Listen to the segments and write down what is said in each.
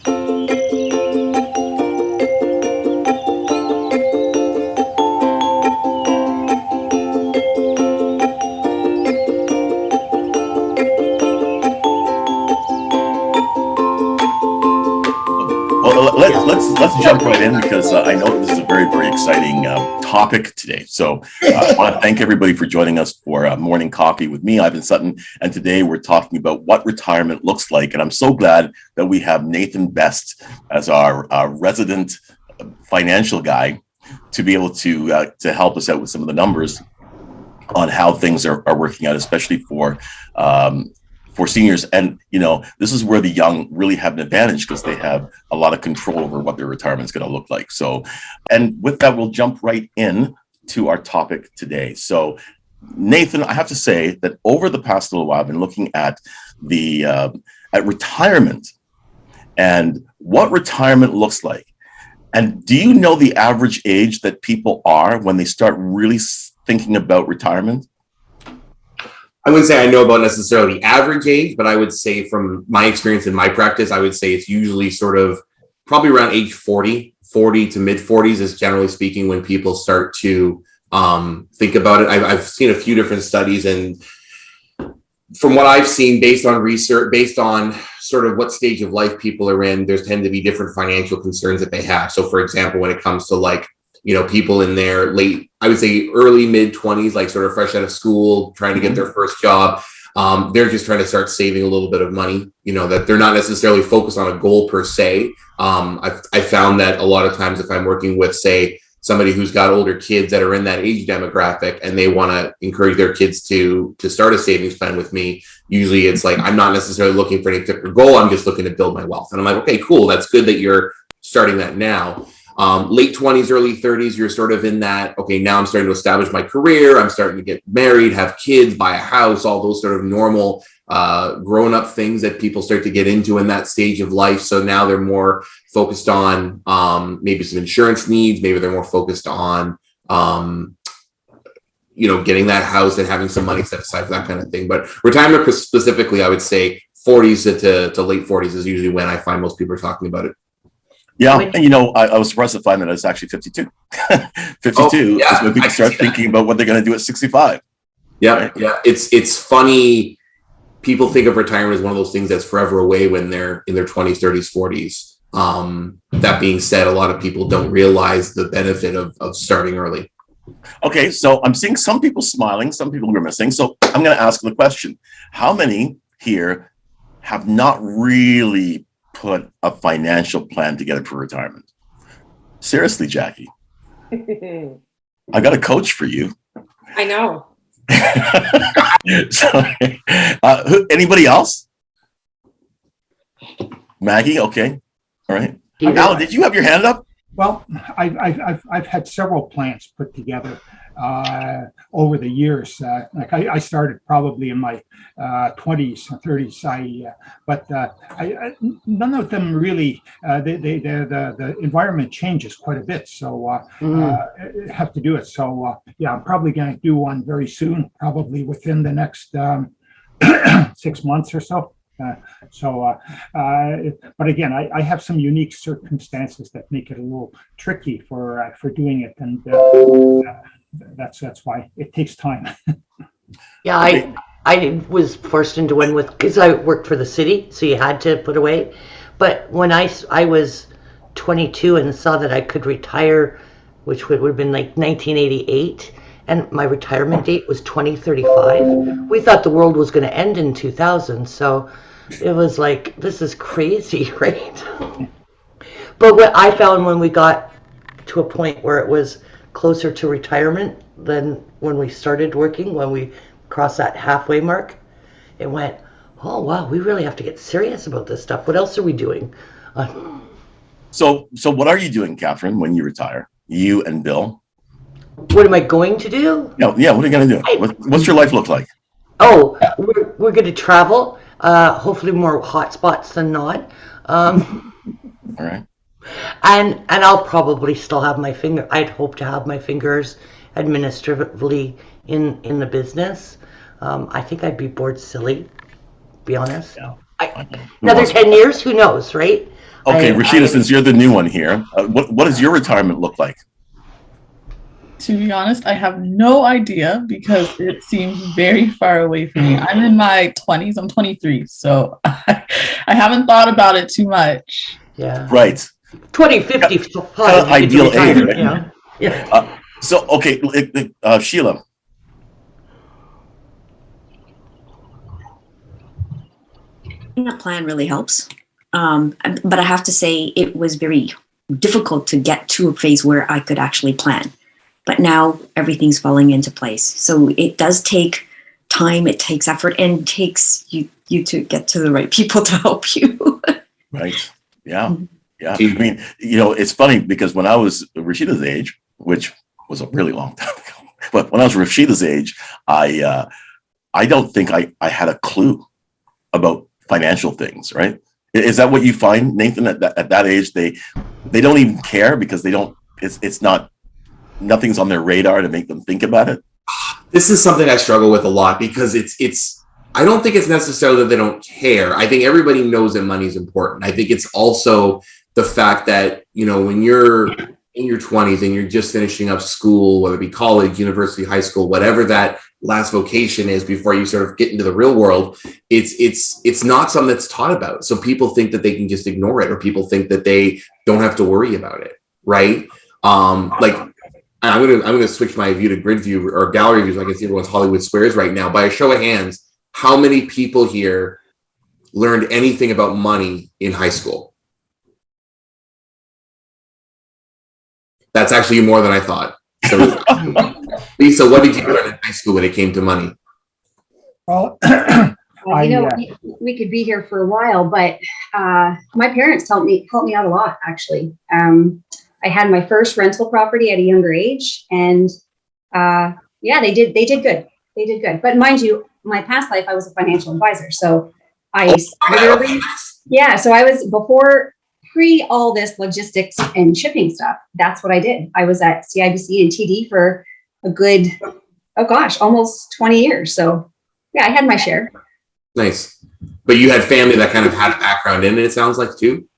Well, let's jump right in because I know this is a very, very exciting topic today. So I want to thank everybody for joining us for Morning Coffee with me, Ivan Sutton. And today we're talking about what retirement looks like. And I'm so glad that we have Nathan Best as our resident financial guy to be able to help us out with some of the numbers on how things are working out, especially for seniors. And, you know, this is where the young really have an advantage because they have a lot of control over what their retirement is going to look like. So, and with that, we'll jump right in to our topic today. So, Nathan, I have to say that over the past little while, I've been looking at at retirement and what retirement looks like. And do you know the average age that people are when they start really thinking about retirement? I wouldn't say I know about necessarily the average age, but I would say from my experience in my practice, I would say it's usually sort of probably around age 40 to mid 40s is generally speaking when people start to think about it. I've seen a few different studies, and from what I've seen based on research, based on sort of what stage of life people are in, there's tend to be different financial concerns that they have. So for example, when it comes to like, you know, people in their late, I would say early mid 20s, like sort of fresh out of school, trying to get their first job. They're just trying to start saving a little bit of money, you know, that they're not necessarily focused on a goal per se. I found that a lot of times if I'm working with, say, somebody who's got older kids that are in that age demographic and they want to encourage their kids to start a savings plan with me, usually it's like, I'm not necessarily looking for any particular goal. I'm just looking to build my wealth. And I'm like, okay, cool. That's good that you're starting that now. Late 20s, early 30s, you're sort of in that, okay, now I'm starting to establish my career. I'm starting to get married, have kids, buy a house, all those sort of normal grown-up things that people start to get into in that stage of life. So now they're more focused on maybe some insurance needs. Maybe they're more focused on, you know, getting that house and having some money set aside for that kind of thing. But retirement specifically, I would say 40s to late 40s is usually when I find most people are talking about it. Yeah, and you know, I was surprised to find that it's actually 52. 52 is when people start thinking about what they're going to do at 65. Yeah, right? Yeah. It's funny. People think of retirement as one of those things that's forever away when they're in their 20s, 30s, 40s. That being said, a lot of people don't realize the benefit of starting early. Okay, so I'm seeing some people smiling, some people grimacing. So I'm going to ask the question: how many here have not really put a financial plan together for retirement? Seriously, Jackie. I got a coach for you. I know. So, anybody else? Maggie, okay. All right. Alan, did you have your hand up? Well, I've had several plans put together over the years. Like I started probably in my 20s, 30s. But none of them really. The environment changes quite a bit, so have to do it. So yeah, I'm probably going to do one very soon, probably within the next 6 months or so. But again, I have some unique circumstances that make it a little tricky for doing it, and that's why it takes time. Yeah, I was forced into one because I worked for the city, so you had to put away. But when I was 22 and saw that I could retire, which would have been like 1988. And my retirement date was 2035. We thought the world was going to end in 2000. So it was like, this is crazy, right? But what I found when we got to a point where it was closer to retirement than when we started working, when we crossed that halfway mark, it went, oh, wow, we really have to get serious about this stuff. What else are we doing? So what are you doing, Catherine, when you retire? You and Bill? What am I going to do? Yeah, what are you going to do? What's your life look like? Oh, we're going to travel, hopefully more hot spots than not. All right. And I'll probably still have I'd hope to have my fingers administratively in the business. I think I'd be bored silly, to be honest. Yeah. Another 10 years, who knows, right? Okay, Rashida, since you're the new one here, what does your retirement look like? To be honest, I have no idea because it seems very far away from me. I'm in my 20s. I'm 23, so I haven't thought about it too much. Yeah. Right. 2050 Kind of ideal age, right? Yeah. Yeah. So, okay, Sheila. That plan really helps. But I have to say it was very difficult to get to a phase where I could actually plan. But now everything's falling into place. So it does take time, it takes effort, and it takes you to get to the right people to help you. Right. Yeah. Yeah. I mean, it's funny because when I was Rashida's age, which was a really long time ago, but when I was Rashida's age, I don't think I had a clue about financial things, right? Is that what you find, Nathan, at that age? They don't even care because they don't, it's not, nothing's on their radar to make them think about it. This is something I struggle with a lot because it's I don't think it's necessarily that they don't care. I think everybody knows that money is important. I think it's also the fact that, when you're in your 20s and you're just finishing up school, whether it be college, university, high school, whatever that last vocation is before you sort of get into the real world, it's not something that's taught about. So people think that they can just ignore it, or people think that they don't have to worry about it, right? Like I'm gonna switch my view to grid view or gallery view so I can see everyone's Hollywood squares right now. By a show of hands, how many people here learned anything about money in high school? That's actually more than I thought. So, Lisa, what did you learn in high school when it came to money? Well, we could be here for a while, but my parents helped me out a lot, actually. I had my first rental property at a younger age, and they did good. They did good. But mind you, my past life, I was a financial advisor. So I was pre all this logistics and shipping stuff. That's what I did. I was at CIBC and TD for a good, almost 20 years. So yeah, I had my share. Nice. But you had family that kind of had a background in it, it sounds like, too?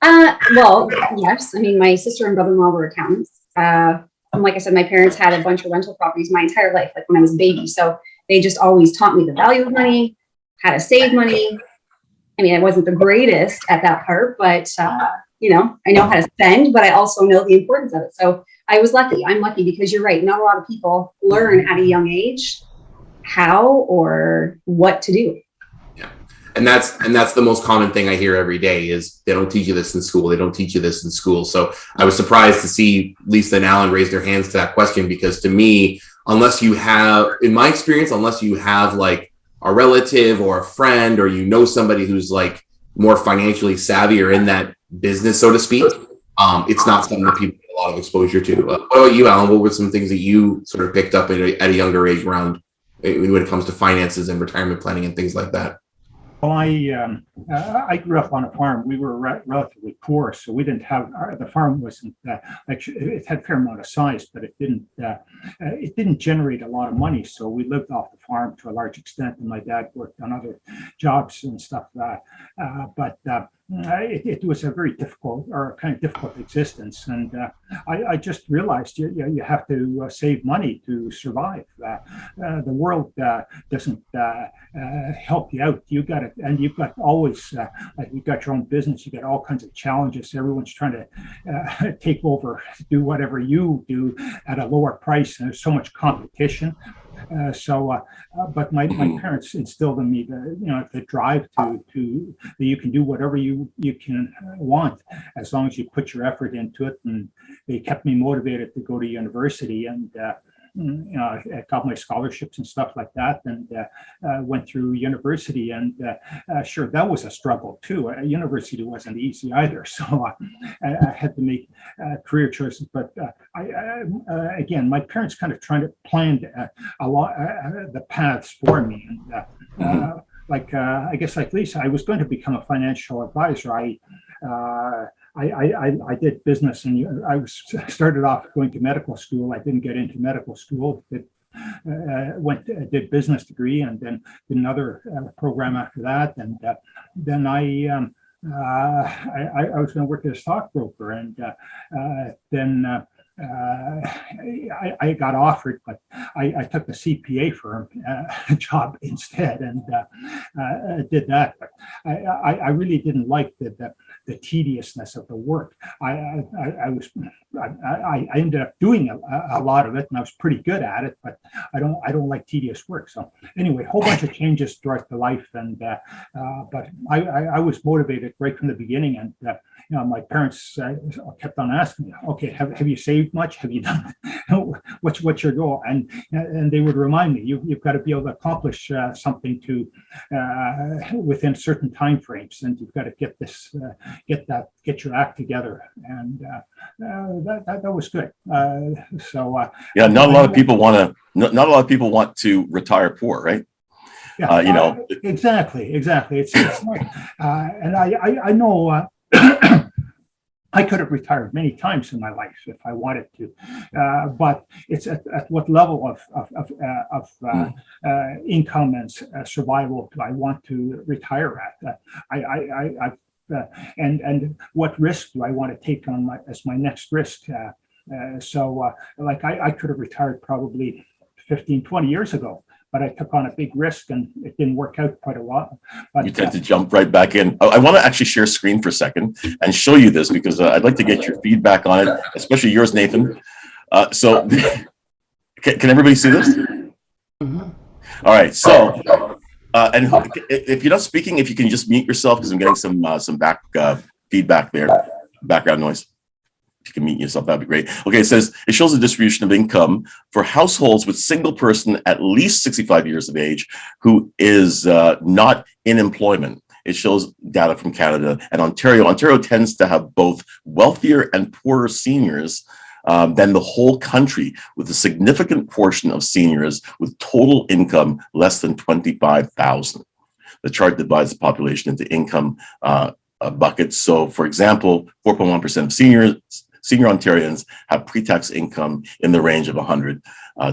Well, yes. I mean, my sister and brother-in-law were accountants. And like I said, my parents had a bunch of rental properties my entire life, like when I was a baby. So they just always taught me the value of money, how to save money. I mean, I wasn't the greatest at that part, but, I know how to spend, but I also know the importance of it. So I was lucky. I'm lucky because you're right. Not a lot of people learn at a young age how or what to do. Yeah. And that's the most common thing I hear every day is they don't teach you this in school. They don't teach you this in school. So I was surprised to see Lisa and Alan raise their hands to that question, because to me, unless you have like a relative or a friend, or somebody who's like more financially savvy or in that business, so to speak, it's not something that people get a lot of exposure to. What about you, Alan? What were some things that you sort of picked up at a younger age around when it comes to finances and retirement planning and things like that? Well, I grew up on a farm. We were relatively poor, so we didn't have the farm wasn't it had a fair amount of size, but it didn't generate a lot of money. So we lived off the farm to a large extent, and my dad worked on other jobs and stuff like that. But it was a very difficult existence, and I just realized you have to save money to survive. The world doesn't help you out. You got it, and you've got always you've got your own business. You got all kinds of challenges. Everyone's trying to take over, do whatever you do at a lower price, and there's so much competition. But my parents instilled in me the drive to that you can do whatever you can want as long as you put your effort into it, and they kept me motivated to go to university, and I got my scholarships and stuff like that, and went through university, and sure, that was a struggle too. University wasn't easy either, so I had to make career choices. But again, my parents kind of trying to plan a lot the paths for me, and I guess like Lisa, I was going to become a financial advisor. I did business, and I started off going to medical school. I didn't get into medical school. Did business degree, and then did another program after that, and then I I was going to work as a stockbroker, and then I got offered, but I took the CPA firm job instead, and did that. But I really didn't like the tediousness of the work. I ended up doing a lot of it, and I was pretty good at it. But I don't like tedious work. So anyway, a whole bunch of changes throughout the life, and but I was motivated right from the beginning, and my parents kept on asking me, okay, have you saved much? Have you done what's your goal? And they would remind me, you've got to be able to accomplish something within certain time frames, and you've got to get your act together, and that was good. Yeah, not a lot of people want to retire poor, right? Yeah, exactly. It's like, and I know. I could have retired many times in my life if I wanted to, but it's at what level of income and survival do I want to retire at? And what risk do I want to take on as my next risk? Like I could have retired probably 15, 20 years ago, but I took on a big risk and it didn't work out quite a lot. But you tend to jump right back in. I want to actually share screen for a second and show you this, because I'd like to get your feedback on it, especially yours, Nathan. So can everybody see this? Mm-hmm. All right. So, and if you're not speaking, if you can just mute yourself, because I'm getting some back feedback there, background noise. If you can mute yourself, that'd be great. Okay, it says it shows the distribution of income for households with single person at least 65 years of age who is not in employment. It shows data from Canada and Ontario. Ontario tends to have both wealthier and poorer seniors than the whole country, with a significant portion of seniors with total income less than $25,000. The chart divides the population into income buckets. So, for example, 4.1% of senior Ontarians have pre-tax income in the range of 100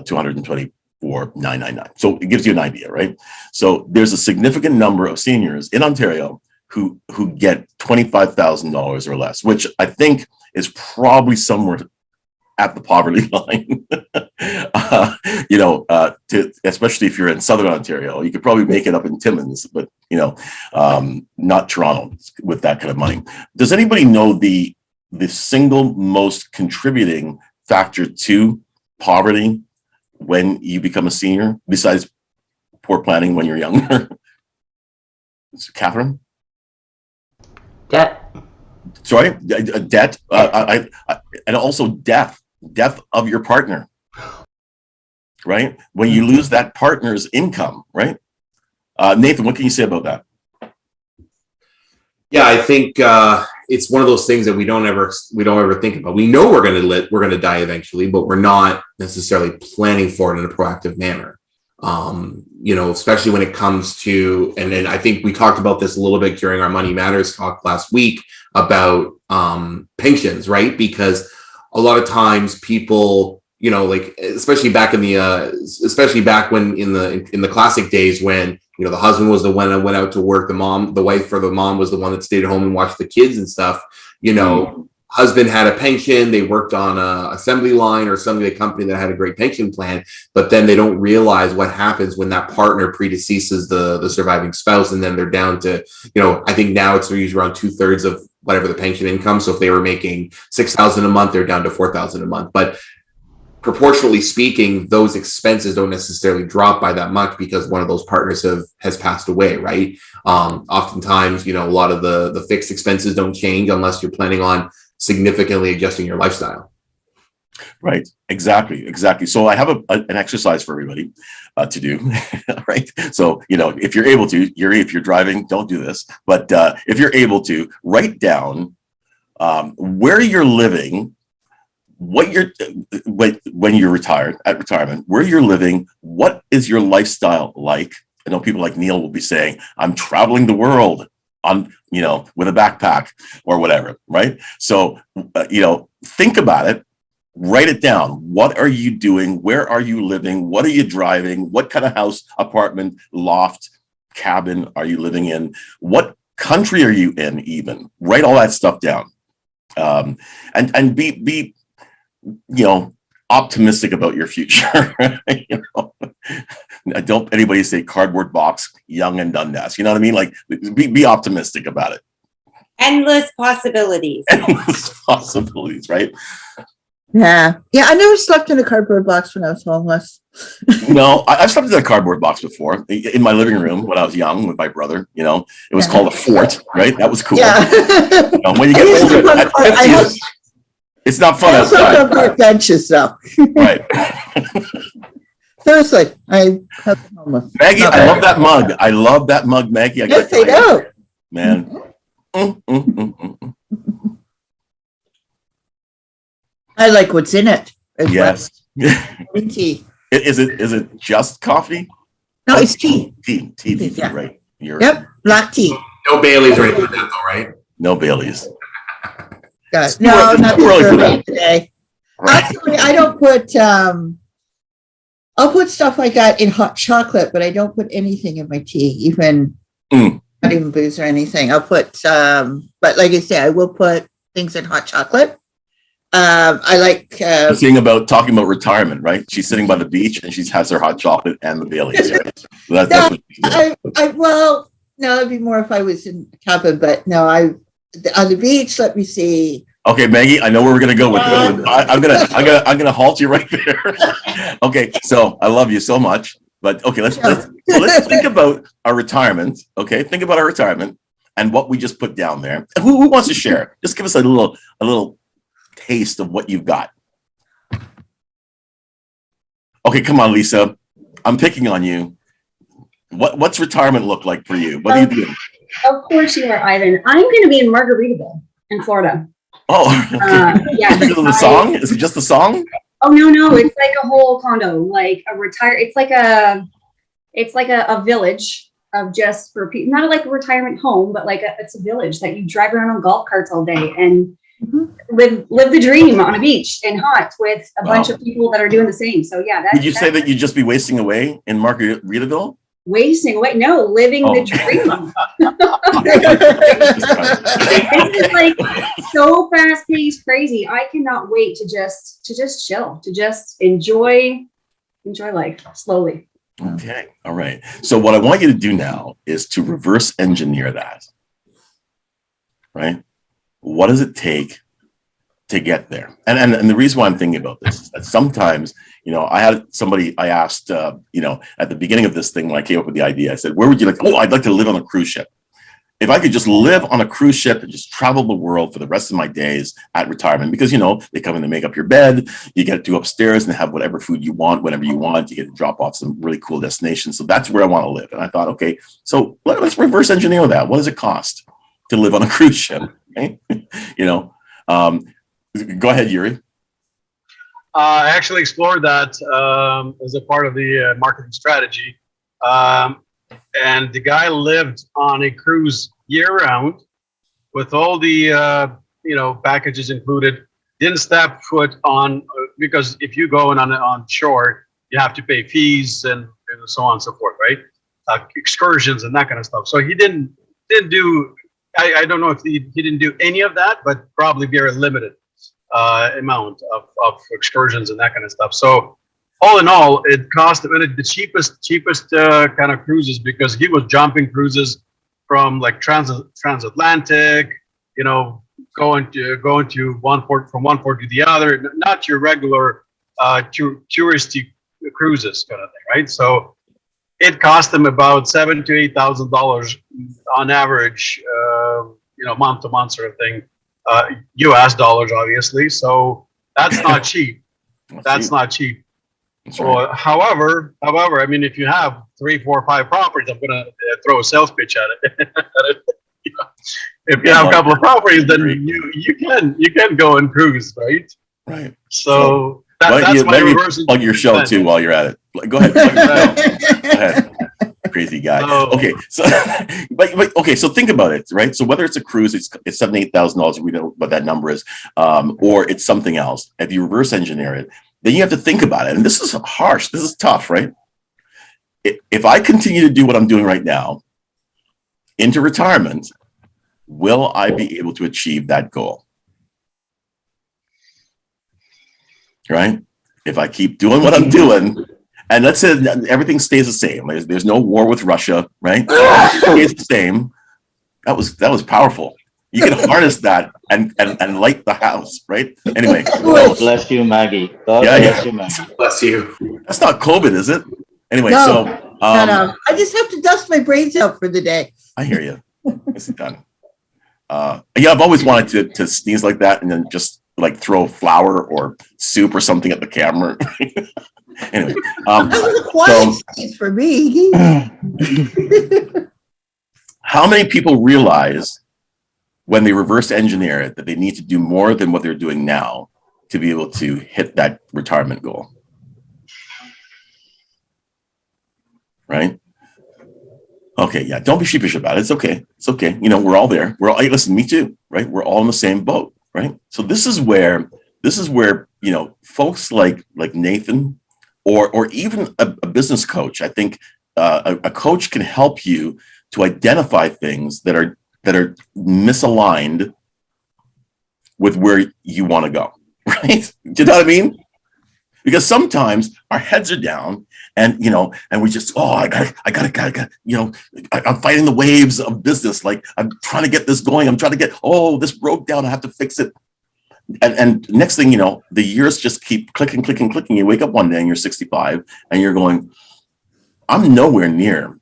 to 124,999. So it gives you an idea, right? So there's a significant number of seniors in Ontario who get $25,000 or less, which I think is probably somewhere at the poverty line. Especially if you're in Southern Ontario, you could probably make it up in Timmins, but not Toronto with that kind of money. Does anybody know the single most contributing factor to poverty when you become a senior, besides poor planning when you're younger? Catherine? Debt. Sorry, debt, and also death of your partner, right? When you lose that partner's income, right? Nathan, what can you say about that? Yeah, I think it's one of those things that we don't ever think about. We know we're going to die eventually, but we're not necessarily planning for it in a proactive manner. Especially when it comes to, and then I think we talked about this a little bit during our Money Matters talk last week about pensions, right? Because a lot of times people, especially back when in the classic days when the husband was the one that went out to work, the wife or the mom was the one that stayed at home and watched the kids and stuff. Husband had a pension, they worked on a assembly line or something, a company that had a great pension plan, but then they don't realize what happens when that partner predeceases the surviving spouse, and then they're down to, I think now it's usually around 2/3 of whatever the pension income. So if they were making $6,000 a month, they're down to $4,000 a month. But proportionally speaking, those expenses don't necessarily drop by that much because one of those partners has passed away, right? Oftentimes, a lot of the fixed expenses don't change unless you're planning on significantly adjusting your lifestyle. Right. Exactly. So I have an exercise for everybody to do. Right. So, if you're able to, if you're driving, don't do this. But if you're able to, write down where you're living, when you're retired, at retirement, where you're living, what is your lifestyle like? I know people like Neil will be saying, I'm traveling the world on, with a backpack or whatever, right? So, think about it, write it down. What are you doing? Where are you living? What are you driving? What kind of house, apartment, loft, cabin are you living in? What country are you in? Even write all that stuff down, and be optimistic about your future. Don't anybody say cardboard box, young and Dundas. You know what I mean? Like, be optimistic about it. Endless possibilities. Endless possibilities, right? Yeah. I never slept in a cardboard box when I was homeless. No, I've slept in a cardboard box before in my living room when I was young with my brother. It was called a fort, right? That was cool. Yeah. When you get older, at 50, it's not fun outside. Benches, though. Right. Seriously, I have been homeless. Maggie, I love that mug. I love that mug, Maggie. Yes, I do. Man. I like what's in it. Yes. Green tea. Is it just coffee? No, it's tea. Tea, Yeah. right? Yep, black tea. No Baileys or anything like that, though, right? No Baileys. Got it. No, not Too early for the that. today. Right. Actually, I don't put. I'll put stuff like that in hot chocolate, but I don't put anything in my tea, even not even booze or anything. I'll put, but like I say, I will put things in hot chocolate. I like talking about retirement, right? She's sitting by the beach and she has her hot chocolate and the Baileys. Right? So that's what she's doing. Well, no, it'd be more if I was in a cabin, but no, on the beach. Let me see. Okay, Maggie, I know where we're gonna go with this. I'm gonna halt you right there. Okay, so I love you so much, but okay, let's think about our retirement. Okay, think about our retirement and what we just put down there. Who wants to share? Just give us a little taste of what you've got. Okay, come on, Lisa. I'm picking on you. What's retirement look like for you? What are you doing? Of course you are, Ivan. I'm going to be in Margaritaville in Florida. Oh, okay. Yeah. Because of the song? Is it just the song? Oh no! It's like a whole condo, like a It's like a village of just for people, not like a retirement home, but it's a village that you drive around on golf carts all day and live the dream on a beach and hot with a bunch of people that are doing the same. So yeah, Did you say that you'd just be wasting away in Margaritaville? Wasting away? No, living the dream. This is like so fast paced, crazy. I cannot wait to just chill, to just enjoy life slowly. Okay, all right. So what I want you to do now is to reverse engineer that. Right? What does it take to get there? And the reason why I'm thinking about this is that sometimes, I had somebody I asked, at the beginning of this thing when I came up with the idea, I said, where would you like? Oh, I'd like to live on a cruise ship. If I could just live on a cruise ship and just travel the world for the rest of my days at retirement, because, they come in and make up your bed, you get to go upstairs and have whatever food you want, whenever you want, you get to drop off some really cool destinations. So that's where I want to live. And I thought, okay, so let's reverse engineer that. What does it cost to live on a cruise ship? Okay? Go ahead, Yuri. I actually explored that as a part of the marketing strategy. And the guy lived on a cruise year-round with all the, packages included. Didn't step foot on, because if you go on shore, you have to pay fees and so on and so forth, right? Excursions and that kind of stuff. So he didn't do, I don't know if he didn't do any of that, but probably very limited amount of excursions and that kind of stuff. So all in all, it cost him the cheapest kind of cruises, because he was jumping cruises from like transatlantic, going to one port, from one port to the other, not your regular touristy cruises kind of thing, right? So it cost them about $7,000 to $8,000 on average, month to month sort of thing, US dollars, obviously. So that's not cheap. That's not cheap. So, however, I mean, if you have 3, 4, 5 properties, I'm gonna throw a sales pitch at it. If you have a couple of properties, then you can go and cruise, right? Right. So that's my reverse. Plug your show too while you're at it. Go ahead. Go ahead. Crazy guy. Okay, so but so think about it, right? So whether it's a cruise, it's $7,000-8,000. We know what that number is, or it's something else. If you reverse engineer it, then you have to think about it. And this is harsh. This is tough, right? If I continue to do what I'm doing right now into retirement, will I be able to achieve that goal? Right? If I keep doing what I'm doing, and let's say everything stays the same, there's no war with Russia, right? It stays the same. That was powerful. You can harness that and light the house, right? Anyway. God bless you, Maggie. God bless you, Maggie. Bless you. That's not COVID, is it? Anyway, No, so no. I just have to dust my brains out for the day. I hear you. It's done. Yeah, I've always wanted to sneeze like that and then just like throw flour or soup or something at the camera. Anyway, That was a quiet sneeze for me. How many people realize when they reverse engineer it that they need to do more than what they're doing now to be able to hit that retirement goal? Right? Okay, yeah, don't be sheepish about it. It's okay. It's okay. You know, we're all there. Hey, listen, me too, right? We're all in the same boat, right? So this is where, you know, folks like Nathan or even a business coach, I think a coach can help you to identify things that are misaligned with where you want to go, right? Do you know what I mean? Because sometimes our heads are down and, you know, and we just, I gotta, you know, I'm fighting the waves of business. Like I'm trying to get this going. I'm trying to get, this broke down. I have to fix it. And next thing you know, the years just keep clicking. You wake up one day and you're 65 and you're going, I'm nowhere near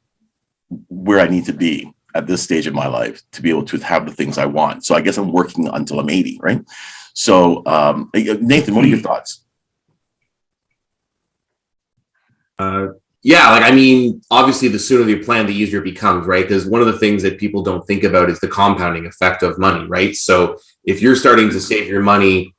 where I need to be at this stage of my life to be able to have the things I want. So I guess I'm working until I'm 80, right? So Nathan, what are your thoughts? Yeah, like, I mean, obviously the sooner you plan, the easier it becomes, right? Because one of the things that people don't think about is the compounding effect of money, right? So if you're starting to save your money,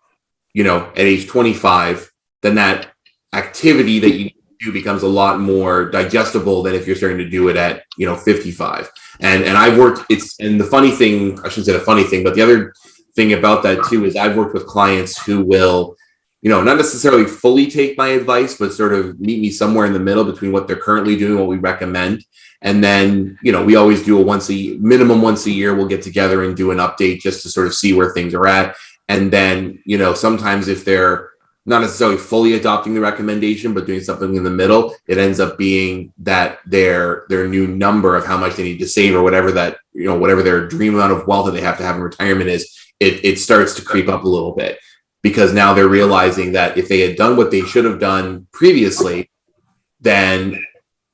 you know, at age 25, then that activity that you do becomes a lot more digestible than if you're starting to do it at, you know, 55. And I've worked, and the funny thing, I shouldn't say the funny thing, but the other thing about that too is I've worked with clients who will, you know, not necessarily fully take my advice, but sort of meet me somewhere in the middle between what they're currently doing, what we recommend. And then, you know, we always do minimum once a year, we'll get together and do an update just to sort of see where things are at. And then, you know, sometimes if they're not necessarily fully adopting the recommendation, but doing something in the middle, it ends up being that their new number of how much they need to save or whatever that, you know, whatever their dream amount of wealth that they have to have in retirement is, it starts to creep up a little bit. Because now they're realizing that if they had done what they should have done previously, then,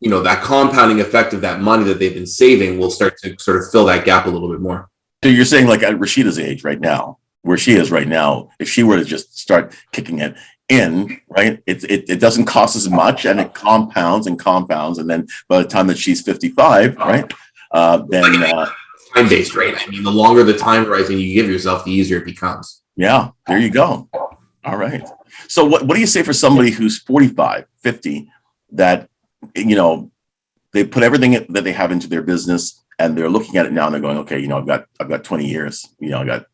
you know, that compounding effect of that money that they've been saving will start to sort of fill that gap a little bit more. So you're saying like at Rashida's age right now, where she is right now, if she were to just start kicking it in, right, it doesn't cost as much and it compounds. And then by the time that she's 55, right, then... time-based, right? I mean, the longer the time horizon you give yourself, the easier it becomes. Yeah, there you go. All right. So what do you say for somebody who's 45, 50, that, you know, they put everything that they have into their business and they're looking at it now and they're going, okay, you know, I've got 20 years, you know, I got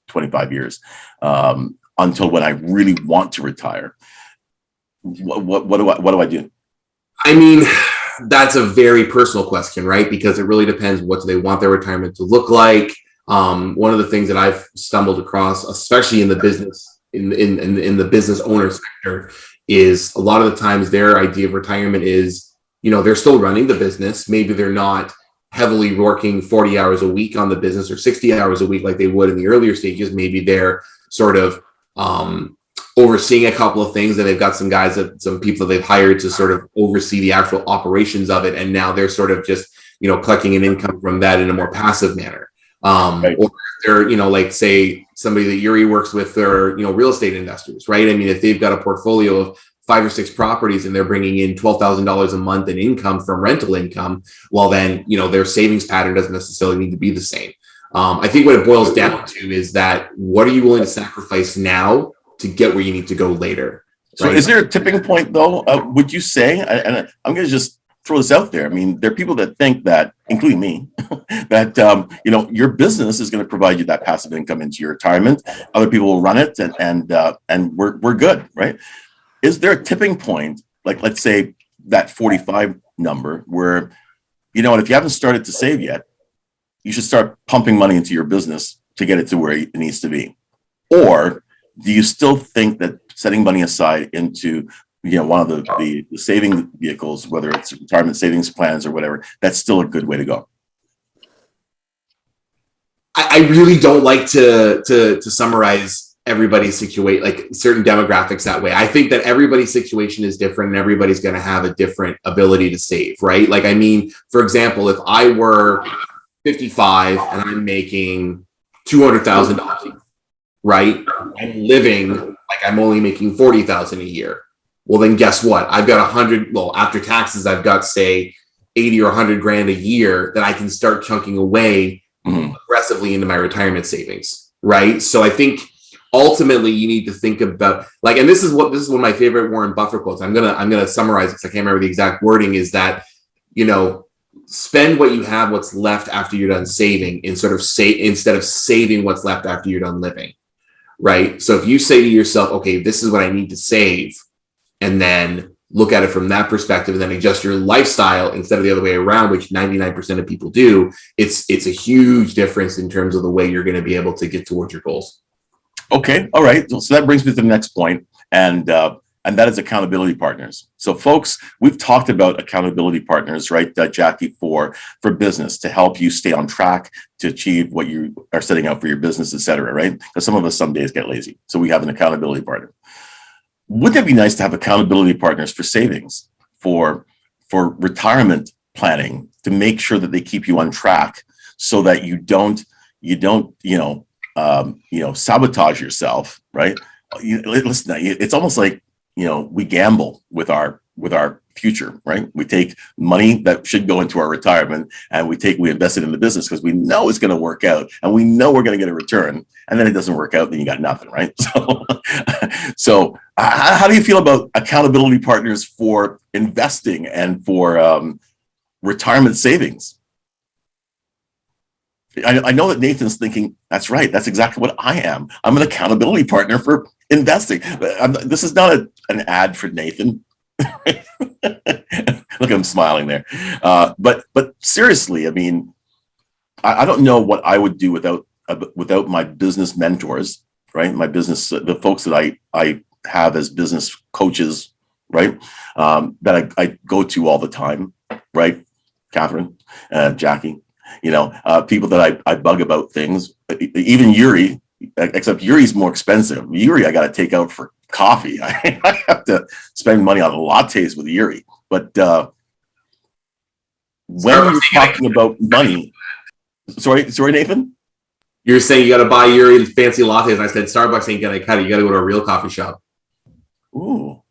25 years until when I really want to retire. What do I do? I mean, that's a very personal question, right? Because it really depends what do they want their retirement to look like. One of the things that I've stumbled across, especially in the business, in the business owner sector, is a lot of the times their idea of retirement is, you know, they're still running the business. Maybe they're not heavily working 40 hours a week on the business or 60 hours a week like they would in the earlier stages. Maybe they're sort of overseeing a couple of things, and they've got some people that they've hired to sort of oversee the actual operations of it. And now they're sort of just, you know, collecting an income from that in a more passive manner. Right. Or they're, you know, like say somebody that Yuri works with, they're, you know, real estate investors, right? I mean, if they've got a portfolio of 5 or 6 properties and they're bringing in $12,000 a month in income from rental income, well, then, you know, their savings pattern doesn't necessarily need to be the same. I think what it boils down to is that what are you willing to sacrifice now to get where you need to go later? So right? Is there a tipping point though? Would you say, and I'm going to just throw this out there. I mean, there are people that think that, including me, that, you know, your business is going to provide you that passive income into your retirement. Other people will run it and we're good, right? Is there a tipping point, like let's say that 45 number where, you know what, if you haven't started to save yet, you should start pumping money into your business to get it to where it needs to be? Or do you still think that setting money aside into one of the saving vehicles, whether it's retirement savings plans or whatever, that's still a good way to go? I really don't like to summarize everybody's situation, like certain demographics that way. I think that everybody's situation is different and everybody's going to have a different ability to save, right? Like, I mean, for example, if I were 55 and I'm making $200,000, right? I'm living like I'm only making $40,000 a year. Well, then guess what? I've got after taxes, I've got say 80 or 100 grand a year that I can start chunking away aggressively into my retirement savings, right? So I think ultimately you need to think about and this is one of my favorite Warren Buffett quotes. I'm gonna summarize it because I can't remember the exact wording, is that, spend what you have, what's left after you're done saving, instead of saving what's left after you're done living, right? So if you say to yourself, okay, this is what I need to save, and then look at it from that perspective and then adjust your lifestyle instead of the other way around, which 99% of people do, it's a huge difference in terms of the way you're going to be able to get towards your goals. Okay. All right. So that brings me to the next point, and that is accountability partners. So folks, we've talked about accountability partners, right, Jackie, for business, to help you stay on track, to achieve what you are setting out for your business, et cetera, right? Because some of us some days get lazy. So we have an accountability partner. Wouldn't it be nice to have accountability partners for savings, for retirement planning, to make sure that they keep you on track so that you don't sabotage yourself, right? Listen, it's almost like, we gamble with our future, right? We take money that should go into our retirement and we invest it in the business because we know it's going to work out and we know we're going to get a return, and then it doesn't work out, then you got nothing, right? So how do you feel about accountability partners for investing and for retirement savings? I know that Nathan's thinking, that's right. That's exactly what I am. I'm an accountability partner for investing. This is not an ad for Nathan. Look, I'm smiling there. But seriously, I mean, I don't know what I would do without my business mentors, right? My business, the folks that I have as business coaches, right? That I go to all the time, right? Catherine, Jackie. People that I bug about things, even Yuri, except Yuri's more expensive. Yuri, I got to take out for coffee. I have to spend money on lattes with Yuri. But when you're talking about money, sorry, Nathan? You're saying you got to buy Yuri fancy lattes, and I said Starbucks ain't gonna cut it. You got to go to a real coffee shop. Ooh.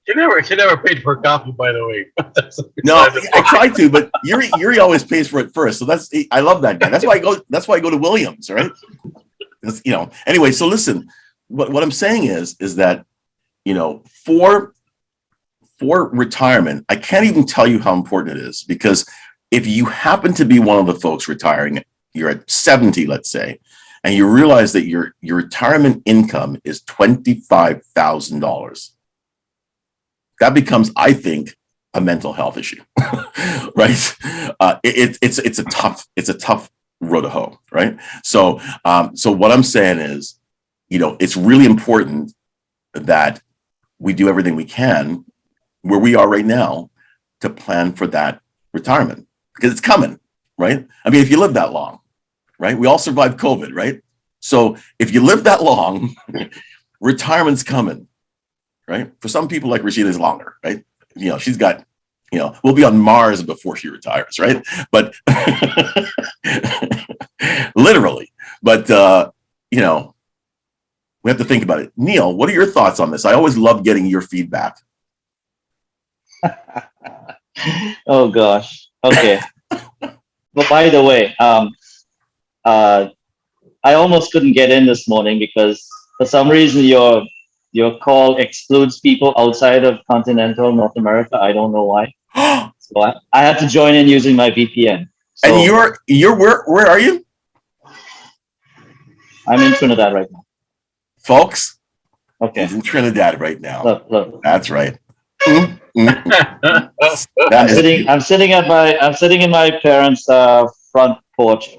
He never paid for coffee, by the way. No, I try to, but Yuri always pays for it first. So I love that guy. That's why I go to Williams, right? Anyway, so listen, what I'm saying is that, for retirement, I can't even tell you how important it is, because if you happen to be one of the folks retiring, you're at 70, let's say, and you realize that your retirement income is $25,000. That becomes, I think, a mental health issue, right? It's a tough road to hoe, right? So what I'm saying is, it's really important that we do everything we can where we are right now to plan for that retirement, because it's coming, right? I mean, if you live that long, right? We all survived COVID, right? So if you live that long, retirement's coming. Right? For some people like Regina's longer, right? She's got, we'll be on Mars before she retires, right? But literally, but we have to think about it. Neil, what are your thoughts on this? I always love getting your feedback. Oh gosh. Okay. But by the way, I almost couldn't get in this morning because for some reason your call excludes people outside of continental North America. I don't know why. So I had to join in using my VPN. So and you're where are you? I'm in Trinidad right now. Folks, okay. He's in Trinidad right now. Look. That's right. I'm sitting in my parents' front porch.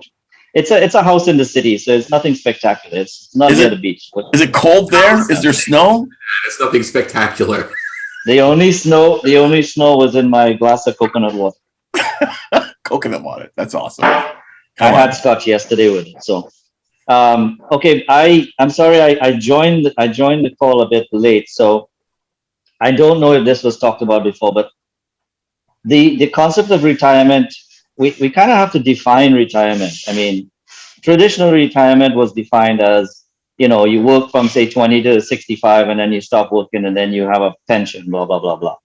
It's a house in the city, so it's nothing spectacular. It's not near the beach. But Is it cold there? Is there snow? It's nothing spectacular. the only snow was in my glass of coconut water. Coconut water. That's awesome. I Come on. had scotch yesterday with it. So, okay. I'm sorry. I joined the call a bit late, so I don't know if this was talked about before, but the concept of retirement, we kind of have to define retirement. I mean, traditional retirement was defined as, you work from say 20 to 65 and then you stop working and then you have a pension, blah, blah, blah, blah.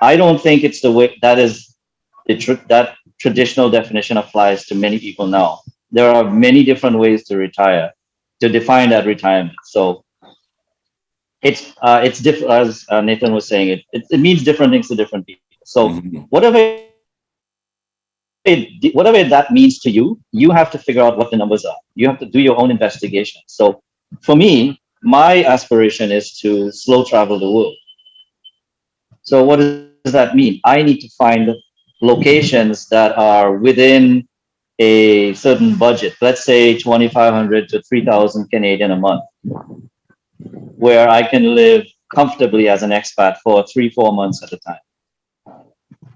I don't think it's the way that traditional definition applies to many people now. There are many different ways to retire, to define that retirement. So it's different, as Nathan was saying, it means different things to different people. So whatever that means to you, you have to figure out what the numbers are. You have to do your own investigation. So for me, my aspiration is to slow travel the world. So what does that mean? I need to find locations that are within a certain budget. Let's say 2,500 to 3,000 Canadian a month, where I can live comfortably as an expat for 3-4 months at a time.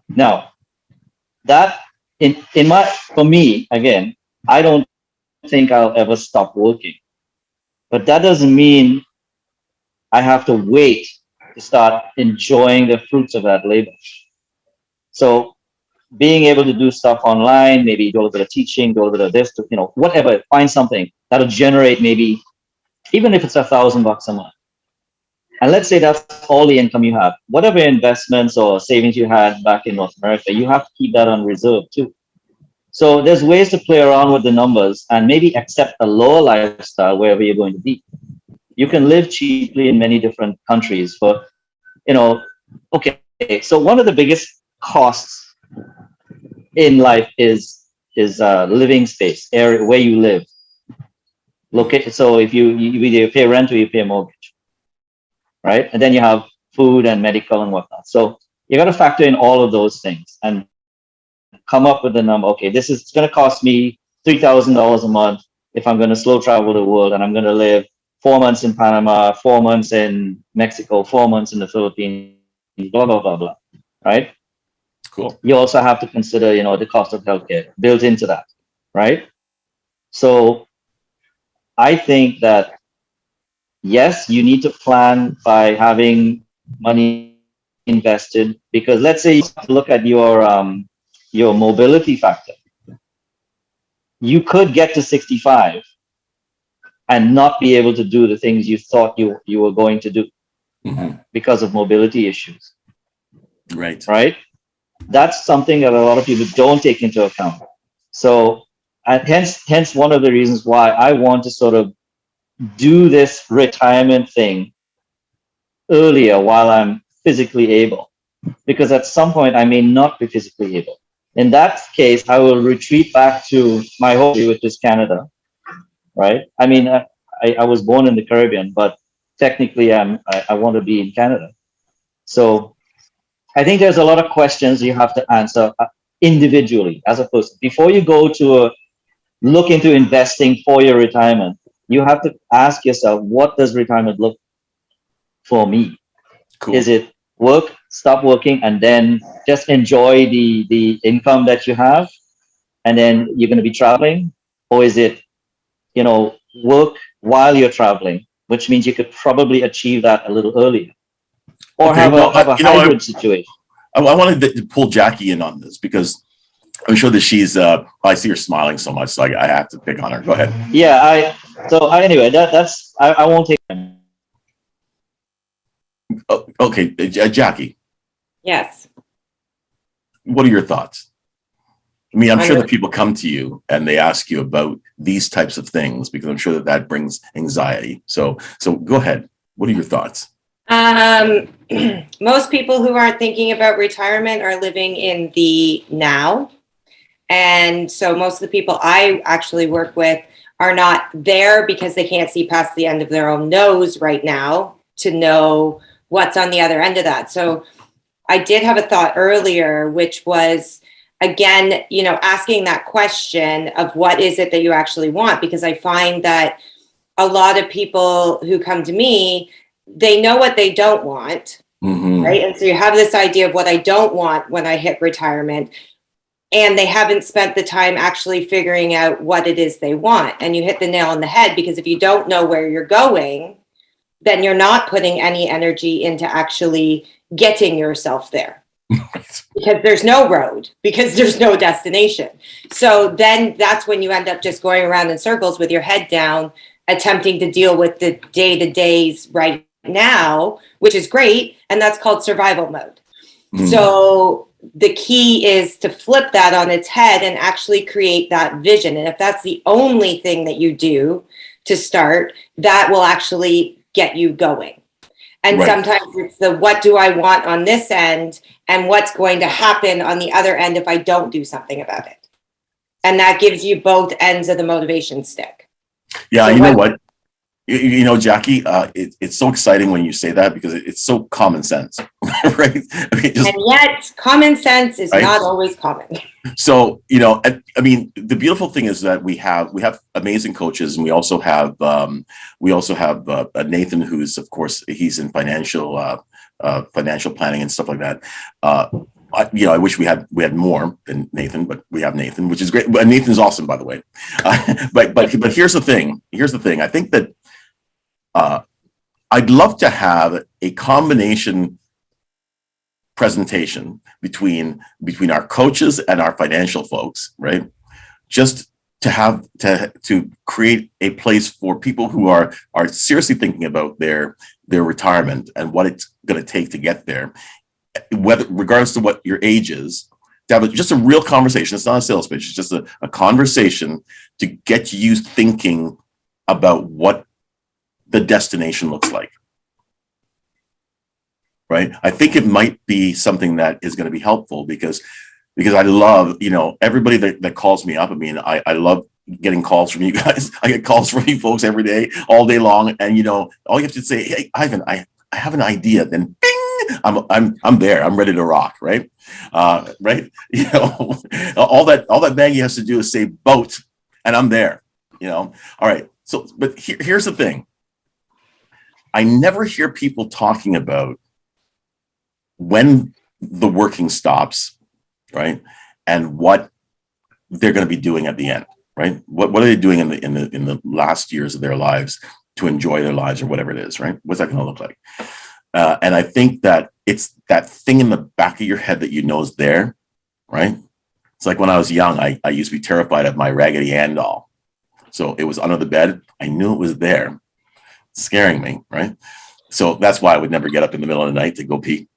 Now, that for me, again, I don't think I'll ever stop working, but that doesn't mean I have to wait to start enjoying the fruits of that labor. So being able to do stuff online, maybe do a little bit of teaching, do a little bit of this, whatever, find something that'll generate maybe, even if it's $1,000 a month. And let's say that's all the income you have. Whatever investments or savings you had back in North America, you have to keep that on reserve too. So there's ways to play around with the numbers and maybe accept a lower lifestyle wherever you're going to be. You can live cheaply in many different countries for, okay. So one of the biggest costs in life is living space, area where you live. So if you either pay rent or you pay a mortgage, right? And then you have food and medical and whatnot. So you got to factor in all of those things and come up with a number. Okay, it's going to cost me $3,000 a month if I'm going to slow travel the world, and I'm going to live 4 months in Panama, 4 months in Mexico, 4 months in the Philippines, blah, blah, blah, blah, right? Cool. You also have to consider, the cost of healthcare built into that, right? So I think that, yes, you need to plan by having money invested, because let's say you look at your mobility factor. You could get to 65 and not be able to do the things you thought you were going to do because of mobility issues. Right. Right? That's something that a lot of people don't take into account. So, and hence one of the reasons why I want to sort of do this retirement thing earlier while I'm physically able, because at some point I may not be physically able. In that case, I will retreat back to my home, which is Canada, right? I mean, I was born in the Caribbean, but technically I want to be in Canada. So I think there's a lot of questions you have to answer individually as a person. Before you go to look into investing for your retirement, you have to ask yourself, what does retirement look for me? Cool. Is it work, stop working, and then just enjoy the income that you have, and then you're going to be traveling? Or is it, work while you're traveling, which means you could probably achieve that a little earlier? Or Okay, have well, a hybrid situation. I wanted to pull Jackie in on this because I'm sure that she's, I see her smiling so much, so I have to pick on her. Go ahead. Yeah, anyway, that's, I won't take time. Oh, okay, Jackie, Yes. what are your thoughts? I mean, I'm sure that people come to you and they ask you about these types of things because I'm sure that brings anxiety. So go ahead. What are your thoughts? Most people who aren't thinking about retirement are living in the now. And so most of the people I actually work with are not there because they can't see past the end of their own nose right now to know what's on the other end of that. So I did have a thought earlier, which was, again, asking that question of what is it that you actually want? Because I find that a lot of people who come to me, they know what they don't want, right? And so you have this idea of what I don't want when I hit retirement, and they haven't spent the time actually figuring out what it is they want. And you hit the nail on the head, because if you don't know where you're going, then you're not putting any energy into actually getting yourself there. Because there's no road, because there's no destination. So then that's when you end up just going around in circles with your head down, attempting to deal with the day-to-days right now, which is great. And that's called survival mode. So the key is to flip that on its head and actually create that vision. And if that's the only thing that you do to start, that will actually get you going. And sometimes it's the what do I want on this end and what's going to happen on the other end if I don't do something about it. And that gives you both ends of the motivation stick. Yeah, so you know what? Jackie, it's so exciting when you say that, because it's so common sense, right? And yet common sense is not always common. So, the beautiful thing is that we have amazing coaches, and we also have Nathan, who's, of course, he's in financial planning and stuff like that. I wish we had more than Nathan, but we have Nathan, which is great. But Nathan's awesome, by the way. But here's the thing. I think that I'd love to have a combination presentation between our coaches and our financial folks, right? Just to create a place for people who are seriously thinking about their retirement and what it's going to take to get there, regardless of what your age is, to have just a real conversation. It's not a sales pitch. It's just a conversation to get you thinking about what the destination looks like. Right? I think it might be something that is going to be helpful, because I love, everybody that calls me up. I mean, I love getting calls from you guys. I get calls from you folks every day, all day long. And, all you have to say, hey, Ivan, I have an idea. Then bing, I'm there. I'm ready to rock. Right. Right. All that Maggie has to do is say boat, and I'm there, all right. So, but here's the thing. I never hear people talking about when the working stops, right? And what they're going to be doing at the end, right? What are they doing in the last years of their lives to enjoy their lives, or whatever it is, right? What's that going to look like? And I think that it's that thing in the back of your head that is there, right? It's like when I was young, I used to be terrified of my Raggedy Ann doll. So it was under the bed. I knew it was there, scaring me, right? So that's why I would never get up in the middle of the night to go pee,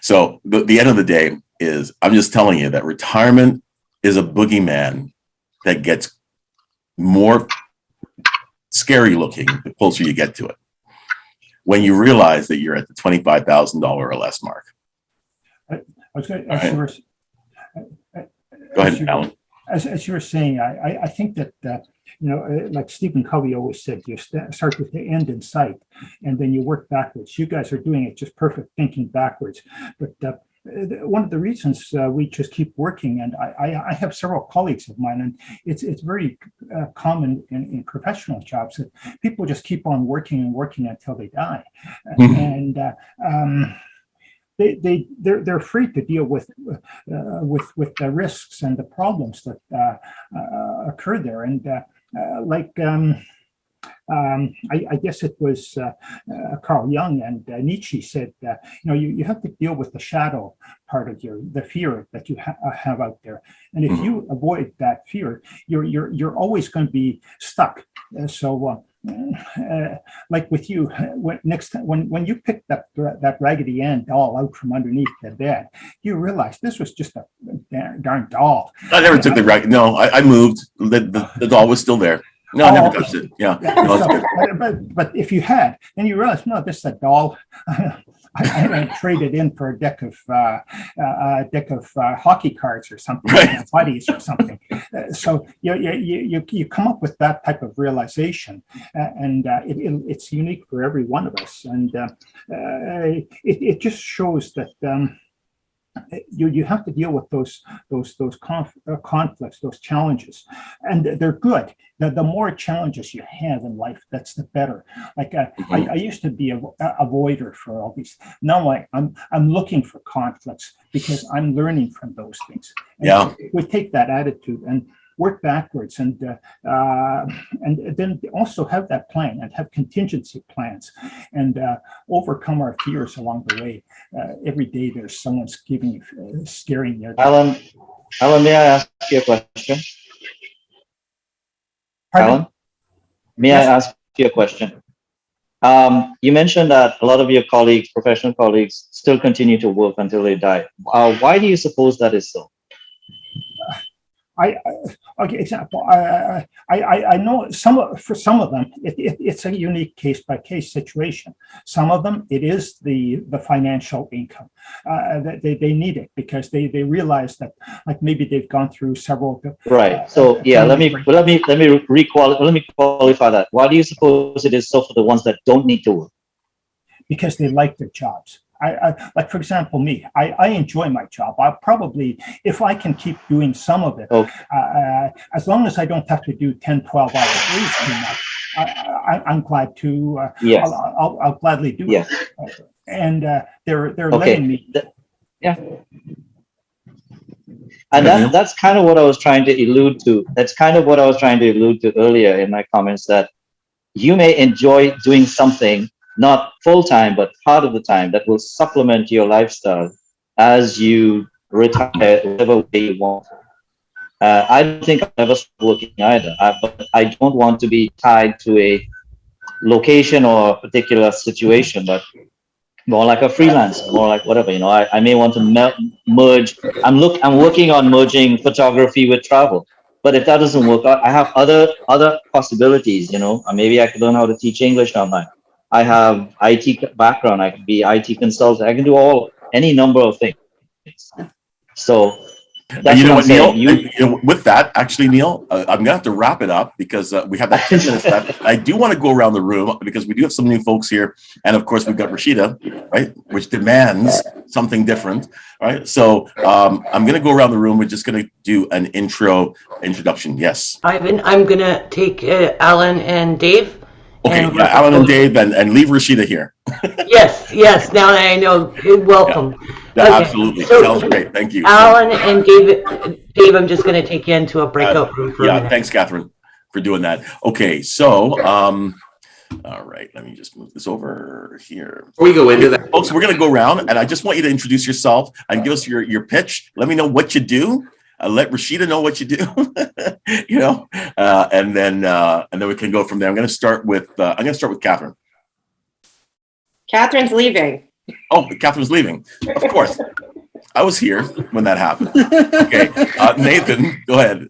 So the end of the day is, I'm just telling you that retirement is a boogeyman that gets more scary looking the closer you get to it, when you realize that you're at the $25,000 or less mark. I was going to go ahead, Alan. As you were saying, I think that like Stephen Covey always said, you start with the end in sight, and then you work backwards. You guys are doing it just perfect, thinking backwards. But one of the reasons we just keep working, and I have several colleagues of mine, and it's very common in professional jobs that people just keep on working and working until they die, and they're free to deal with the risks and the problems that occur there, and I guess it was Carl Jung and Nietzsche said, you have to deal with the shadow part of the fear that you have out there, and if you avoid that fear, you're always going to be stuck. Like with you, when you picked up that Raggedy Ann doll out from underneath the bed, you realized this was just a darn doll. I never took the Raggedy. No, I moved. The doll was still there. No, I never touched it. Yeah. But if you had, then you realize, no, this is a doll. I had traded in for a deck of hockey cards or something, right. Buddies or something. So you come up with that type of realization, and it's unique for every one of us, and it just shows that you have to deal with those conflicts, those challenges, and they're good. The more challenges you have in life, that's the better. Like I used to be a avoider for all these. Now I'm looking for conflicts because I'm learning from those things. And Yeah. we take that attitude and work backwards, and then also have that plan and have contingency plans, and overcome our fears along the way. Every day there's someone scaring you. Alan, may I ask you a question? Pardon? Alan, may Yes. I ask you a question? You mentioned that a lot of your colleagues, professional colleagues, still continue to work until they die. Why do you suppose that is so? Okay, example. I know for some of them, it's a unique case by case situation. Some of them, it is the financial income. They need it because they realize that, like, maybe they've gone through several. Right. So yeah, let me qualify that. Why do you suppose it is so for the ones that don't need to work? Because they like their jobs. Like, for example, me, I enjoy my job. I'll probably, if I can keep doing some of it, as long as I don't have to do 10, 12 hour days too much, I'm glad to, Yes. I'll gladly do Yes. it. And they're Okay. letting me. Yeah. And that's kind of what I was trying to allude to. That's kind of what I was trying to allude to earlier in my comments, that you may enjoy doing something, not full-time, but part of the time, that will supplement your lifestyle as you retire, whatever way you want. I don't think I'll ever stop working either, but I don't want to be tied to a location or a particular situation, but more like a freelancer, more like whatever, I may want to merge. I'm working on merging photography with travel, but if that doesn't work out, I have other possibilities, maybe I could learn how to teach English online. I have IT background. I can be IT consultant. I can do any number of things. So that's You know what what, I'm Neil? saying. With that, actually, Neil, I'm gonna have to wrap it up because we have that 10 minutes left. I do want to go around the room because we do have some new folks here, and of course we've got Rashida, right, which demands something different, right? So I'm gonna go around the room. We're just gonna do an introduction. Yes. Ivan, I'm gonna take Alan and Dave. Okay, yeah, Alan and Dave, and leave Rashida here. Yes. Now that I know, welcome. Yeah, Okay, absolutely. so Sounds great. Thank you. Alan and Dave, I'm just going to take you into a breakout room for a minute. Thanks, Catherine, for doing that. Okay, so all right, let me just move this over here. Before we go into that, Folks, we're going to go around, and I just want you to introduce yourself and give us your pitch. Let me know what you do. Let Rashida know what you do, and then we can go from there. I'm going to start with Catherine. Catherine's leaving. Oh, Catherine's leaving. Of course, I was here when that happened. Okay, Nathan, go ahead.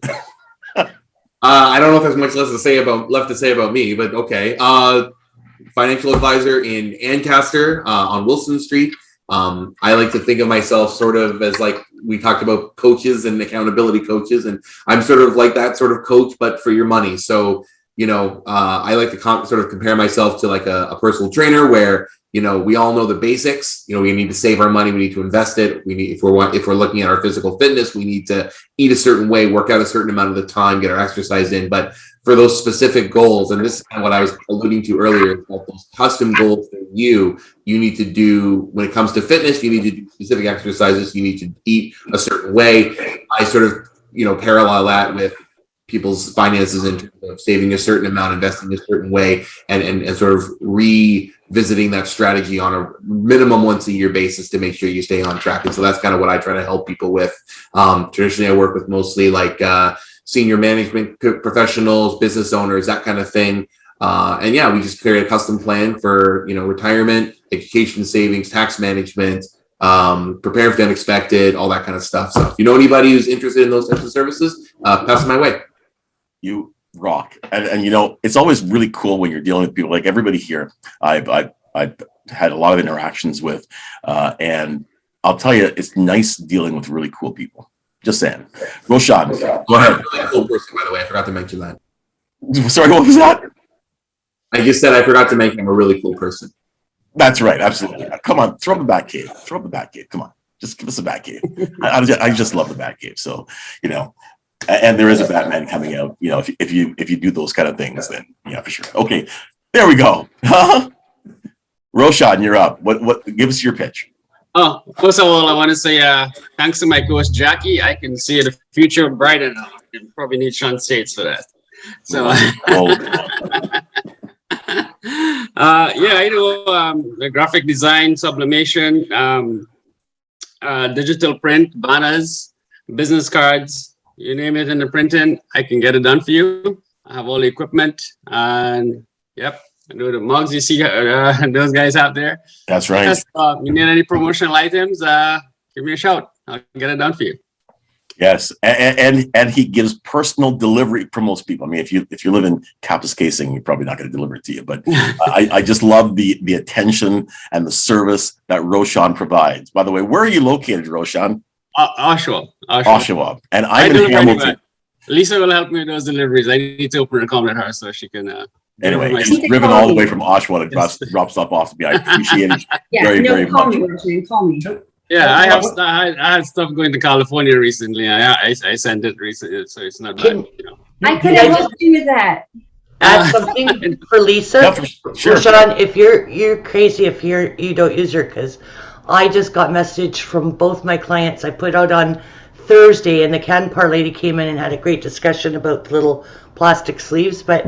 I don't know if there's much left to say about me, but okay. Financial advisor in Ancaster on Wilson Street. I like to think of myself sort of as, like we talked about, coaches and accountability coaches, and I'm sort of like that sort of coach, but for your money. So, I like to sort of compare myself to like a personal trainer where, we all know the basics. We need to save our money. We need to invest it. We need, if we're looking at our physical fitness, we need to eat a certain way, work out a certain amount of the time, get our exercise in. But for those specific goals, and this is kind of what I was alluding to earlier, those custom goals for you need to do when it comes to fitness. You need to do specific exercises. You need to eat a certain way. I sort of, parallel that with people's finances in terms of saving a certain amount, investing a certain way, and sort of revisiting that strategy on a minimum once a year basis to make sure you stay on track. And so that's kind of what I try to help people with. Traditionally, I work with mostly like senior management professionals, business owners, that kind of thing. And yeah, we just create a custom plan for, retirement, education, savings, tax management, prepare for the unexpected, all that kind of stuff. So if you know anybody who's interested in those types of services, pass them my way. You rock. And it's always really cool when you're dealing with people like everybody here. I've had a lot of interactions with, and I'll tell you, it's nice dealing with really cool people. Just saying. Roshan, go ahead. Really cool person, by the way. I forgot to mention that. Sorry, what was that? I just said I forgot to mention I'm a really cool person. That's right. Absolutely. Come on, throw up the back cave. Come on. Just give us a Batcave. I just love the Batcave. So, you know, and there is a Batman coming out. You know, if you do those kind of things, then yeah, for sure. Okay, there we go. Roshan, you're up. What? Give us your pitch. Oh, first of all, I want to say thanks to my coach Jackie. I can see the future brighter now. You probably need Sean States for that. So, yeah, I do the graphic design, sublimation, digital print, banners, business cards, you name it in the printing, I can get it done for you. I have all the equipment, and yep, I do the mugs you see those guys out there. That's right. Yes, you need any promotional items, give me a shout. I'll get it done for you. Yes, and he gives personal delivery for most people. I mean, if you live in Kapuskasing, you're probably not going to deliver it to you. But I just love the attention and the service that Roshan provides. By the way, where are you located, Roshan? Oshawa. And I'm in Hamilton. Lisa will help me with those deliveries. I need to open a comment with her so she can. Anyway, he's driven all the way from Oshawa to drop stuff off to me. I appreciate it very call much. me, Roshan, call me. Yeah, I had stuff going to California recently. I sent it recently, so it's not bad. You know. I could have helped you with that. Add something for Lisa. Yeah, for sure. Sean, if you're crazy if you don't use her, because I just got message from both my clients. I put out on Thursday, and the Canpar lady came in and had a great discussion about the little plastic sleeves. But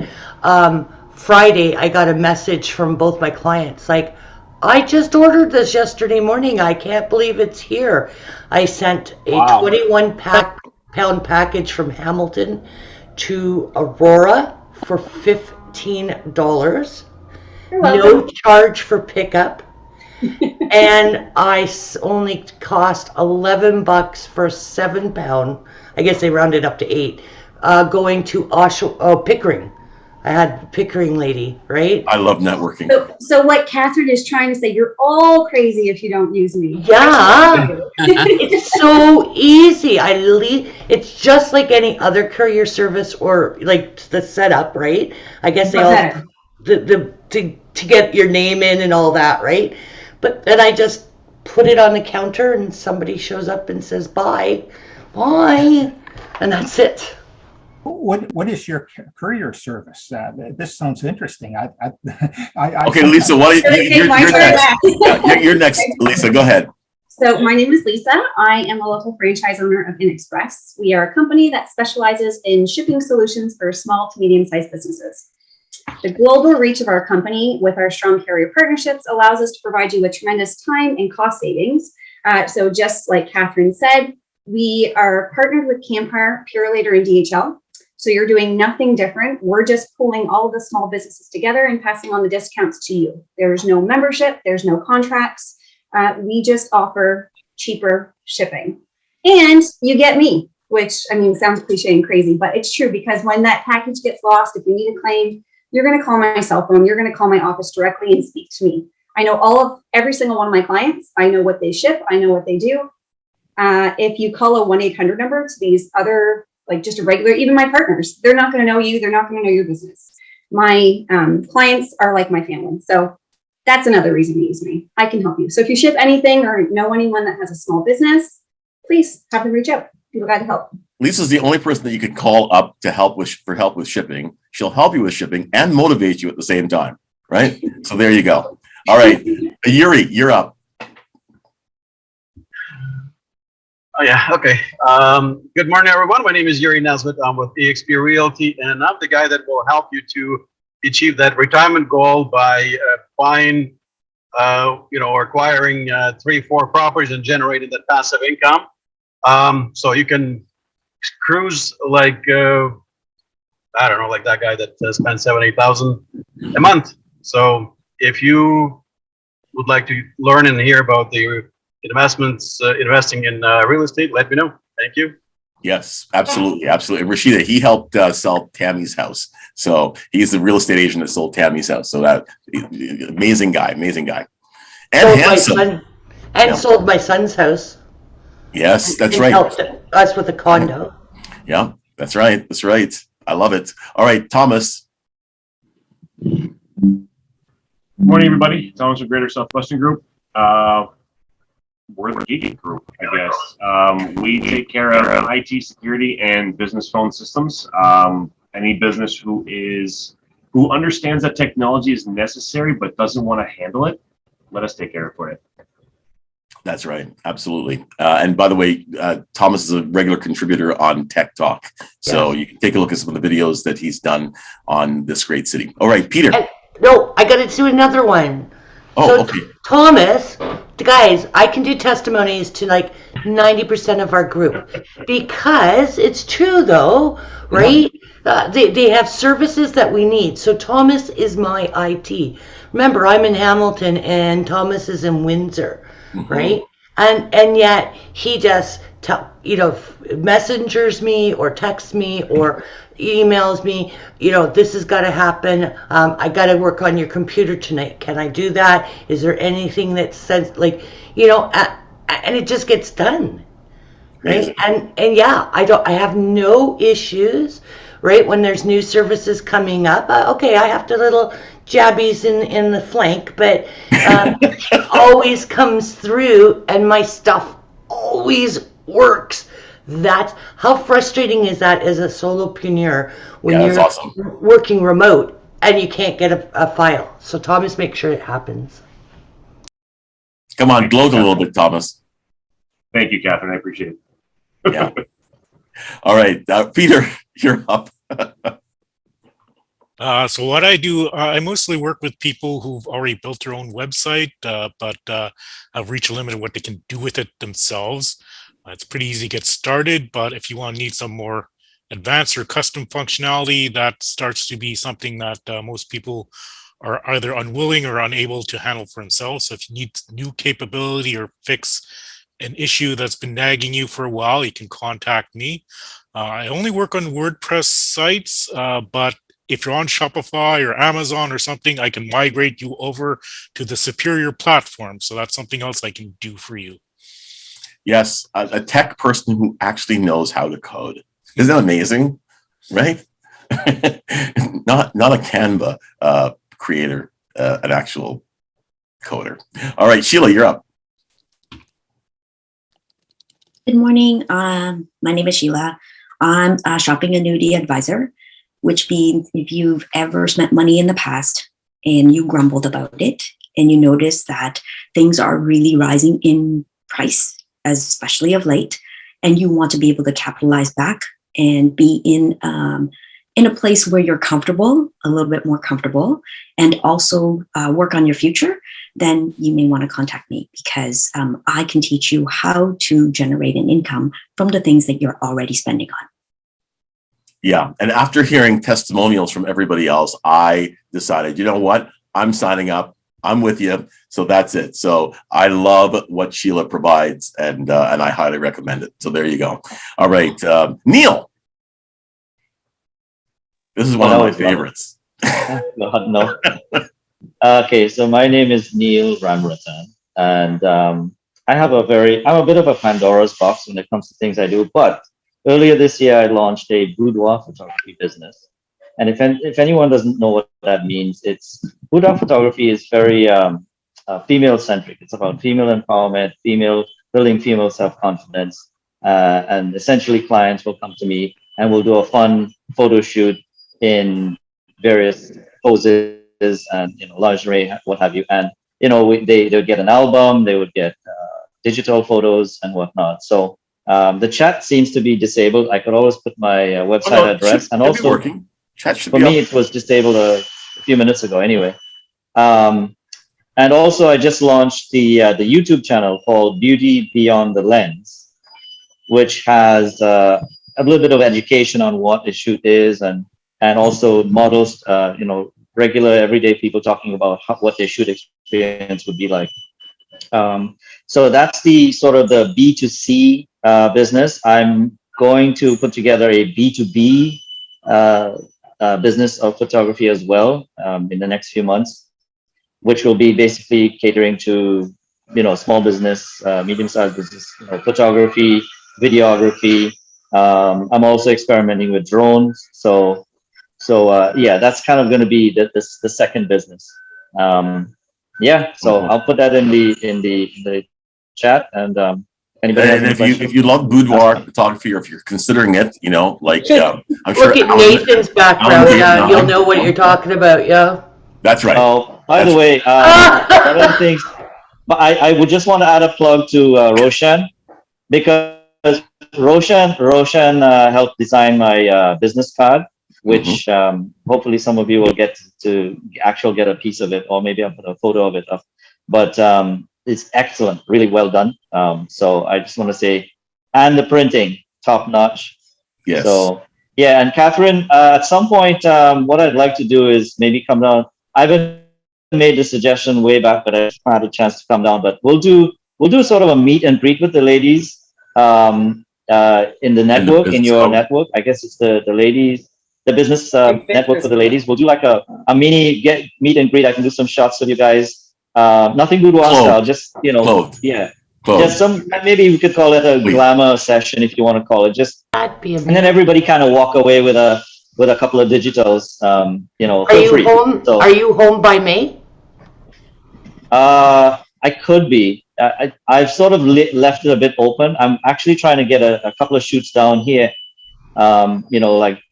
Friday, I got a message from both my clients like, I just ordered this yesterday morning. I can't believe it's here. I sent a 21 pound package from Hamilton to Aurora for $15. No charge for pickup. And I only cost $11 for 7 pound. I guess they rounded up to 8. Going to Pickering. I had Pickering lady, right? I love networking. So what Catherine is trying to say, you're all crazy if you don't use me. Yeah. It's so easy. It's just like any other courier service or like the setup, right? I guess they all to get your name in and all that, right? But then I just put it on the counter and somebody shows up and says bye, and that's it. What is your courier service? This sounds interesting. Okay, Lisa, you're next. Yeah, you're next, Lisa. Go ahead. So my name is Lisa. I am a local franchise owner of InExpress. We are a company that specializes in shipping solutions for small to medium-sized businesses. The global reach of our company with our strong carrier partnerships allows us to provide you with tremendous time and cost savings. So just like Catherine said, we are partnered with Canpar, Purolator, and DHL. So you're doing nothing different. We're just pulling all of the small businesses together and passing on the discounts to you. There's no membership. There's no contracts. We just offer cheaper shipping. And you get me, which, I mean, sounds cliche and crazy, but it's true because when that package gets lost, if you need a claim, you're going to call my cell phone. You're going to call my office directly and speak to me. I know every single one of my clients. I know what they ship. I know what they do. If you call a 1-800 number to these other, like just a regular, even my partners, they're not going to know you. They're not going to know your business. My clients are like my family. So that's another reason to use me. I can help you. So if you ship anything or know anyone that has a small business, please have them reach out. People got to help. Lisa's the only person that you could call up to help with shipping. She'll help you with shipping and motivate you at the same time, right? So there you go. All right, Yuri, you're up. Oh yeah, okay. Good morning, everyone. My name is Yuri Nesbitt. I'm with eXp Realty, and I'm the guy that will help you to achieve that retirement goal by buying, or acquiring 3-4 properties and generating that passive income. So you can cruise like I don't know, like that guy that spends $7,000-8,000 a month. So if you would like to learn and hear about the investments, investing in real estate, let me know. Thank you. Yes, absolutely. Rashida, he helped sell Tammy's house. So he's the real estate agent that sold Tammy's house. So that amazing guy. And handsome. Sold my son's house. Yes, that's right. Helped us with a condo. Yeah, that's right. I love it. All right, Thomas. Good morning, everybody. Thomas with Greater Southwestern Group. we're the geeky group, I guess. We take care of IT security and business phone systems. Any business who understands that technology is necessary but doesn't want to handle it, let us take care of it for you. That's right. Absolutely. And by the way, Thomas is a regular contributor on Tech Talk. So you can take a look at some of the videos that he's done on this great city. All right, Peter. No, I got to do another one. Oh, okay. Thomas, guys, I can do testimonies to like 90% of our group because it's true though, right? They have services that we need. So Thomas is my IT. Remember, I'm in Hamilton and Thomas is in Windsor, right? And yet he just messengers me or texts me or emails me, this has got to happen. I got to work on your computer tonight. Can I do that? Is there anything that says and it just gets done, right? And yeah, I have no issues, right? When there's new services coming up, okay, I have to little jabbies in the flank, but it always comes through, and my stuff always works. That's how frustrating is that as a solopreneur when you're awesome. Working remote and you can't get a file. So Thomas, make sure it happens. Come on, gloat a little bit, Thomas. Thank you, Catherine. I appreciate it. Yeah. All right, Peter, you're up. So what I do, I mostly work with people who've already built their own website, but have reached a limit of what they can do with it themselves. It's pretty easy to get started, but if you want to need some more advanced or custom functionality, that starts to be something that most people are either unwilling or unable to handle for themselves. So if you need new capability or fix an issue that's been nagging you for a while, you can contact me. I only work on WordPress sites, but if you're on Shopify or Amazon or something, I can migrate you over to the superior platform. So that's something else I can do for you. Yes, a tech person who actually knows how to code. Isn't that amazing? Right? not a Canva creator, an actual coder. All right, Sheila, you're up. Good morning. My name is Sheila. I'm a shopping annuity advisor, which means if you've ever spent money in the past and you grumbled about it and you notice that things are really rising in price, especially of late, and you want to be able to capitalize back and be in a place where you're comfortable, a little bit more comfortable, and also work on your future, then you may want to contact me because I can teach you how to generate an income from the things that you're already spending on. Yeah, and after hearing testimonials from everybody else, I decided, you know what? I'm signing up. I'm with you. So that's it. So I love what Sheila provides, and I highly recommend it. So there you go. All right, Neil. This is one of my favorites. God, no. Okay, so my name is Neil Ramirez, and I'm a bit of a Pandora's box when it comes to things I do. But earlier this year, I launched a boudoir photography business. And if anyone doesn't know what that means, boudoir photography is very female centric. It's about female empowerment, building female self-confidence. And essentially clients will come to me and we'll do a fun photo shoot in various poses and, lingerie, what have you. And, they would get an album, they would get digital photos and whatnot. So the chat seems to be disabled. I could always put my website address and also working. Chat should for be me, up. it was disabled a few minutes ago anyway. And also I just launched the YouTube channel called Beauty Beyond the Lens, which has a little bit of education on what a shoot is and also models, regular everyday people talking about what their shoot experience would be like. So that's the sort of the B2C business. I'm going to put together a B2B business of photography as well in the next few months, which will be basically catering to small business, medium-sized business, photography, videography. I'm also experimenting with drones. So yeah, that's kind of going to be the second business. So I'll put that in the chat. And anybody has And any questions? if you love boudoir photography, or if you're considering it, you know, like I'm Look sure at Nathan's background. Alan- Yeah, you'll know what you're talking about. Yeah. That's right. Oh, by the way, one of the things, but I would just want to add a plug to Roshan, because Roshan helped design my business card, which hopefully some of you will get to get a piece of it, or maybe I'll put a photo of it up. But it's excellent, really well done. So I just want to say, and the printing, top notch. Yes. So yeah, and Catherine, at some point, what I'd like to do is maybe come down. I've made the suggestion way back, but I haven't had a chance to come down. But we'll do sort of a meet and greet with the ladies in the network, in your network. I guess it's the ladies, the business network for the ladies. We'll do like a mini meet and greet. I can do some shots with you guys. Nothing boudoir style, just Clothed. yeah. Clothed. Just some, maybe we could call it a glamour session if you want to call it. Just That'd be amazing. and then everybody kind of walk away with a couple of digitals. Are you free. home? So, Are you home by May? I could be. I've sort of left it a bit open. I'm actually trying to get a couple of shoots down here. Like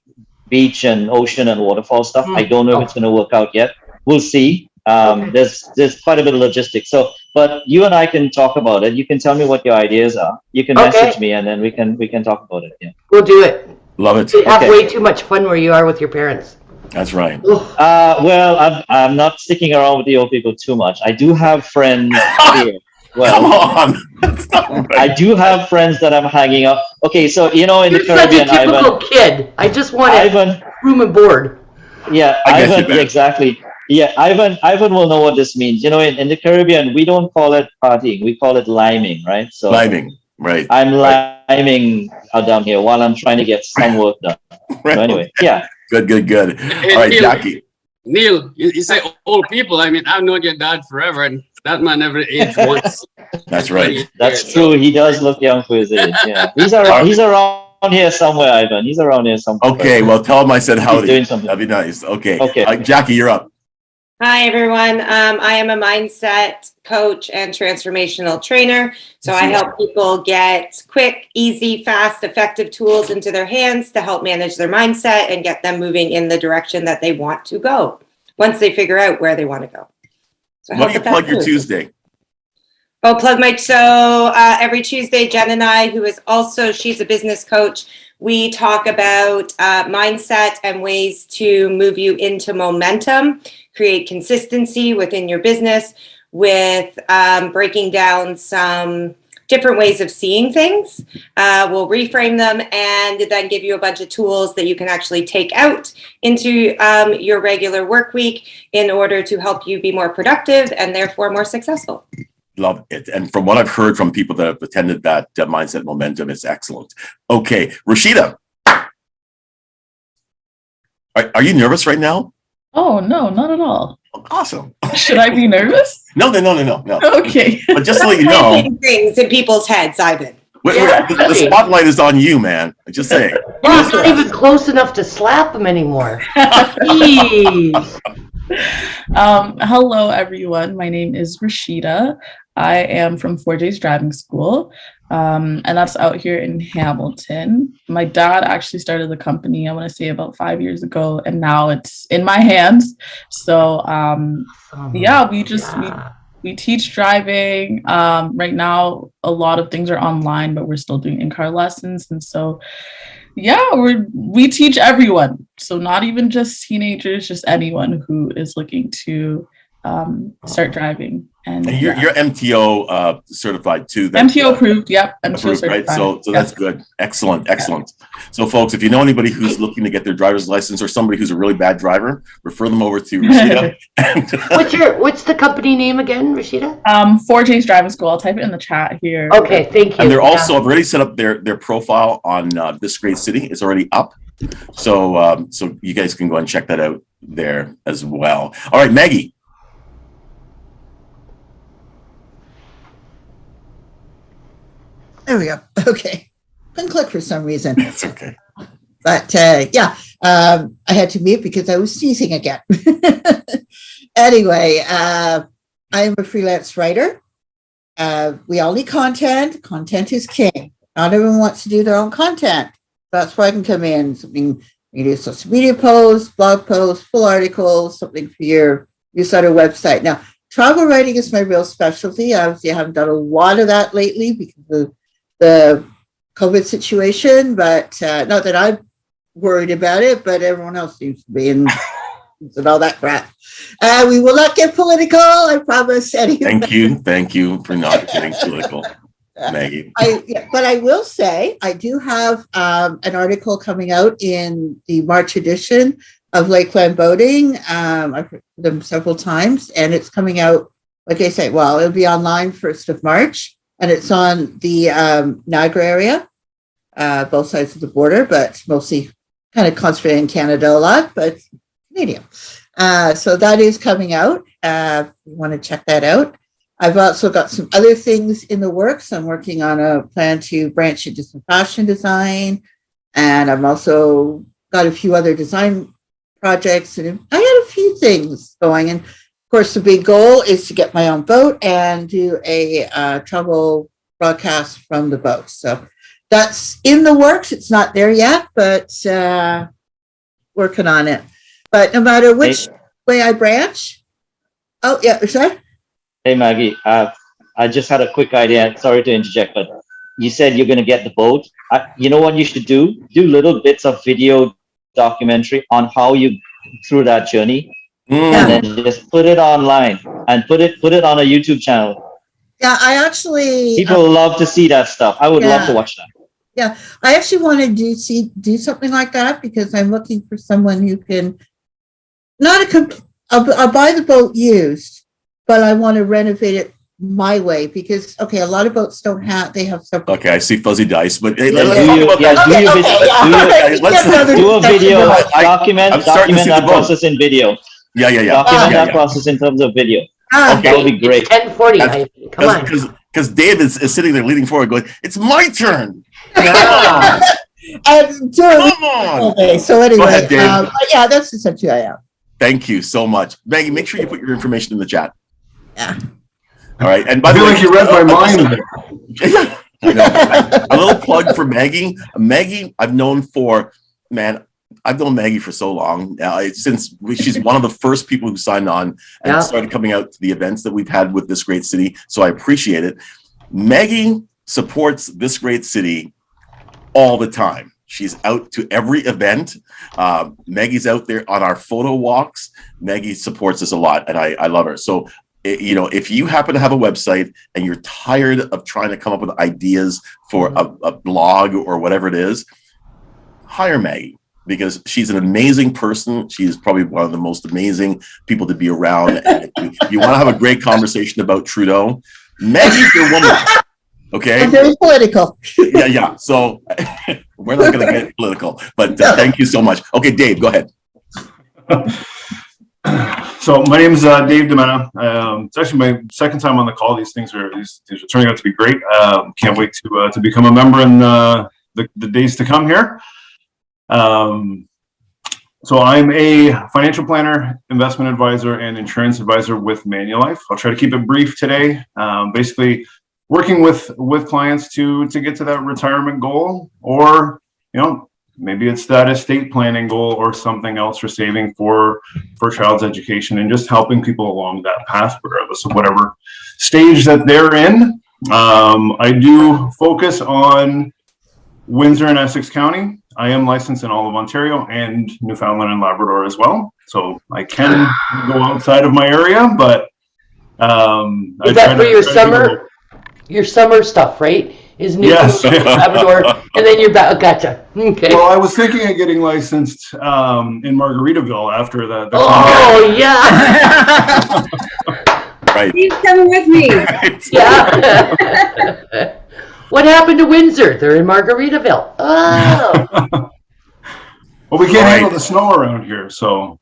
beach and ocean and waterfall stuff. I don't know if it's going to work out yet. We'll see. There's quite a bit of logistics. So, but you and I can talk about it. You can tell me what your ideas are. You can message me, and then we can talk about it. Yeah, we'll do it. Love it. You have way too much fun where you are with your parents. That's right. Well, I'm not sticking around with the old people too much. I do have friends here. Well, come on. I do have friends that I'm hanging out. Okay, so in the Caribbean, such a typical kid. I just want room and board. Yeah, Ivan, exactly. Yeah, Ivan will know what this means. In the Caribbean, we don't call it partying; we call it liming, right? So liming, right? I'm liming out down here while I'm trying to get some work done. Right. So anyway, yeah. Good. All right, Jackie. Neil, you say old people. I mean, I've known your dad forever, and that man never aged once. That's right. That's true. He does look young for his age. Yeah, he's around here somewhere, Ivan. He's around here somewhere. Okay, well, tell him I said howdy. He's doing something. That'd be nice. Okay. Okay. Jackie, you're up. Hi, everyone. I am a mindset coach and transformational trainer. So I help people get quick, easy, fast, effective tools into their hands to help manage their mindset and get them moving in the direction that they want to go once they figure out where they want to go. So why don't you plug your Tuesday? Oh, so every Tuesday, Jen and I, she's a business coach, we talk about mindset and ways to move you into momentum, create consistency within your business with breaking down some different ways of seeing things. We'll reframe them and then give you a bunch of tools that you can actually take out into your regular work week in order to help you be more productive and therefore more successful. Love it. And from what I've heard from people that have attended that Mindset Momentum, it's excellent. Okay, Rashida, are you nervous right now? Oh, no, not at all. Awesome. Should I be nervous? No. Okay. But just to let you know, things in people's heads, Ivan. The spotlight is on you, man. Just saying. Well, it's not even close enough to slap him anymore. Jeez. Hello, everyone. My name is Rashida. I am from 4J's Driving School, and that's out here in Hamilton. My dad actually started the company, I want to say about 5 years ago, and now it's in my hands. So, we teach driving. Right now, a lot of things are online, but we're still doing in-car lessons. And so, we teach everyone. So not even just teenagers, just anyone who is looking to start driving. And you're MTO certified too. MTO approved. Yep. MTO certified. Right. So that's good. Excellent. So folks, if you know anybody who's looking to get their driver's license or somebody who's a really bad driver, refer them over to Rashida. What's the company name again, Rashida? 4J's Driving School. I'll type it in the chat here. Okay, thank you. And they're also I've already set up their profile on This Great City. It's already up. So you guys can go and check that out there as well. All right, Maggie. There we go. Okay. Couldn't click for some reason. That's okay. But I had to mute because I was sneezing again. Anyway, I am a freelance writer. We all need content. Content is king. Not everyone wants to do their own content. That's where I can come in. Something you do, social media posts, blog posts, full articles, something for your newsletter website. Now, travel writing is my real specialty. Obviously, I haven't done a lot of that lately because of the COVID situation, but not that I'm worried about it, but everyone else seems to be and all that crap. We will not get political, I promise. Anyway. Thank you for not getting political, Maggie. But I will say, I do have an article coming out in the March edition of Lakeland Boating. I've heard them several times, and it's coming out, like I say, well, it'll be online 1st of March, and it's on the Niagara area, both sides of the border, but mostly kind of concentrated in Canada a lot, but Canadian. So that is coming out. You want to check that out. I've also got some other things in the works. I'm working on a plan to branch into some fashion design, and I've also got a few other design projects, and I had a few things going. And of course, the big goal is to get my own boat and do a travel broadcast from the boat. So that's in the works. It's not there yet, but working on it. But no matter which way I branch. Oh, yeah, sorry. Hey, Maggie, I just had a quick idea. Sorry to interject, but you said you're going to get the boat. You know what you should do? Do little bits of video documentary on how you through that journey, and then just put it online and put it on a YouTube channel. Yeah, I actually people love to see that stuff. I would love to watch that. Yeah, I actually want to do something like that because I'm looking for someone who can I'll buy the boat used, but I want to renovate it my way because a lot of boats don't have several. Okay, I see fuzzy dice, but hey, do a video, document that process in video. Yeah. Document that process in terms of video. Okay. That would be great. 10:40. Come on. Because Dave is sitting there leaning forward going, it's my turn. Come on. Okay, so anyway, go ahead, Dave. Yeah, that's essentially I am. Thank you so much. Maggie, make sure you put your information in the chat. Yeah. All right. And by the way, you read my mind. I know. A little plug for Maggie. Maggie, I've known Maggie for so long now. Since she's one of the first people who signed on and started coming out to the events that we've had with This Great City. So I appreciate it. Maggie supports This Great City all the time. She's out to every event. Maggie's out there on our photo walks. Maggie supports us a lot, and I love her. So, if you happen to have a website and you're tired of trying to come up with ideas for a blog or whatever it is, hire Maggie because she's an amazing person. She's probably one of the most amazing people to be around. And if you want to have a great conversation about Trudeau, Maggie's your woman. Okay. I'm very political. Yeah. So we're not going to get political, but thank you so much. Okay, Dave, go ahead. So my name is Dave Demena. It's actually my second time on the call. These things are turning out to be great. Can't wait to become a member in the days to come here. So I'm a financial planner, investment advisor, and insurance advisor with Manulife. I'll try to keep it brief today. Basically, working with clients to get to that retirement goal, or maybe it's that estate planning goal or something else for saving for child's education, and just helping people along that path, regardless of whatever stage that they're in. I do focus on Windsor and Essex County. I am licensed in all of Ontario and Newfoundland and Labrador as well, so I can go outside of my area. But is that for your summer? Your summer stuff, right? Is Newfoundland, Labrador, and then you're back. Gotcha. Okay. Well, I was thinking of getting licensed in Margaritaville after that. Oh yeah. Right. He's coming with me. Yeah. What happened to Windsor? They're in Margaritaville. Oh. Well, we can't handle the snow around here, so.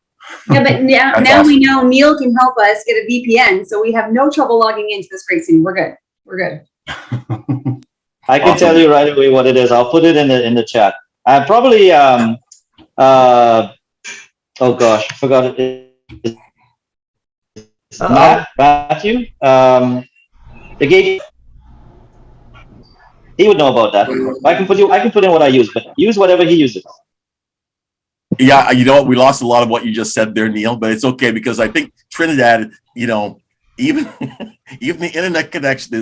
Yeah, but now we know Neil can help us get a VPN, so we have no trouble logging into This Great City. We're good. We're good. I can tell you right away what it is. I'll put it in the chat. I probably oh gosh, I forgot it. Matthew. The gate. He would know about that. I can put in what I use, but use whatever he uses. Yeah, you know what? We lost a lot of what you just said there, Neil, but it's okay because I think Trinidad, you know, even even the internet connection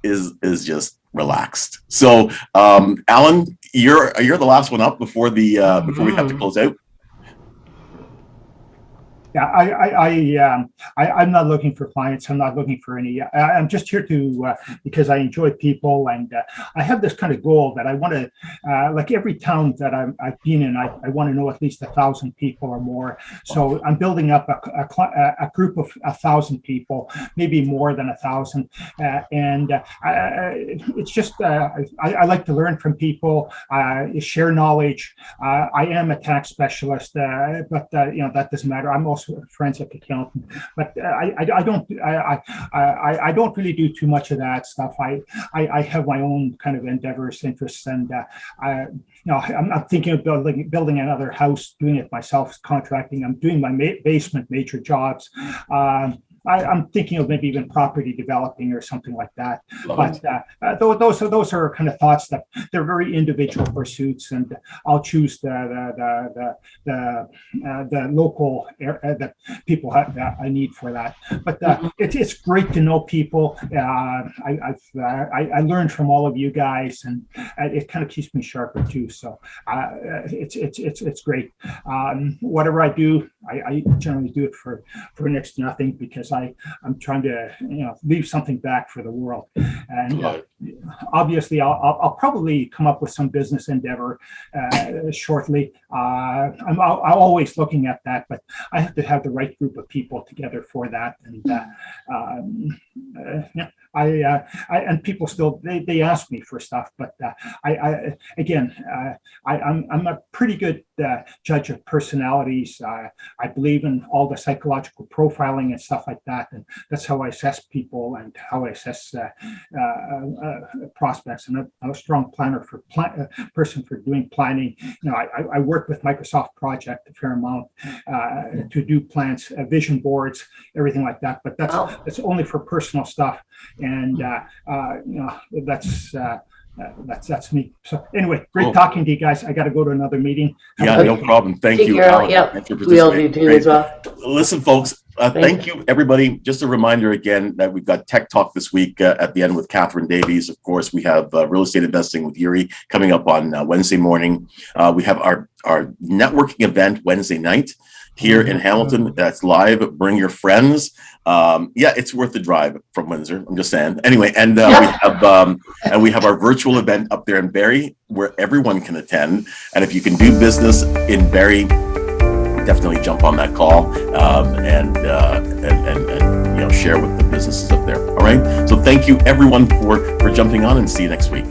is just relaxed. So, Alan, you're the last one up before we have to close out. Yeah, I'm not looking for clients. I'm not looking for any. I'm just here to because I enjoy people, and I have this kind of goal that I want to, like every town that I've been in, I want to know at least 1,000 people or more. So I'm building up a group of 1,000 people, maybe more than 1,000, and it's just I like to learn from people, share knowledge. I am a tax specialist, but you know, that doesn't matter. I'm also a forensic accountant, but I don't really do too much of that stuff. I have my own kind of endeavors, interests, and I'm thinking of building another house, doing it myself, contracting. I'm doing my basement major jobs. I'm thinking of maybe even property developing or something like that. But those are kind of thoughts that they're very individual pursuits, and I'll choose the local the people that I need for that. But it's great to know people. I learned from all of you guys, and it kind of keeps me sharper too. So it's great. Whatever I do, I generally do it for next to nothing because I'm trying to leave something back for the world, and obviously I'll probably come up with some business endeavor shortly. I'm always looking at that, but I have to have the right group of people together for that, and and people still they ask me for stuff, but I'm a pretty good judge of personalities. I believe in all the psychological profiling and stuff like that, and that's how I assess people and how I assess prospects. And I'm a strong planner person for doing planning. I work with Microsoft Project a fair amount to do plans, vision boards, everything like that. But that's only for personal stuff, and that's me. So anyway, great talking to you guys. I got to go to another meeting. Yeah, no problem. Thank you, Alan. We all do too as well. Listen, folks, thank you, everybody. Just a reminder again that we've got Tech Talk this week at the end with Catherine Davies. Of course, we have real estate investing with Yuri coming up on Wednesday morning. We have our networking event Wednesday night here in Hamilton. That's live. Bring your friends. It's worth the drive from Windsor. I'm just saying. Anyway, and we have our virtual event up there in Barrie where everyone can attend. And if you can do business in Barrie, definitely jump on that call and share with the businesses up there. All right. So thank you everyone for jumping on, and see you next week.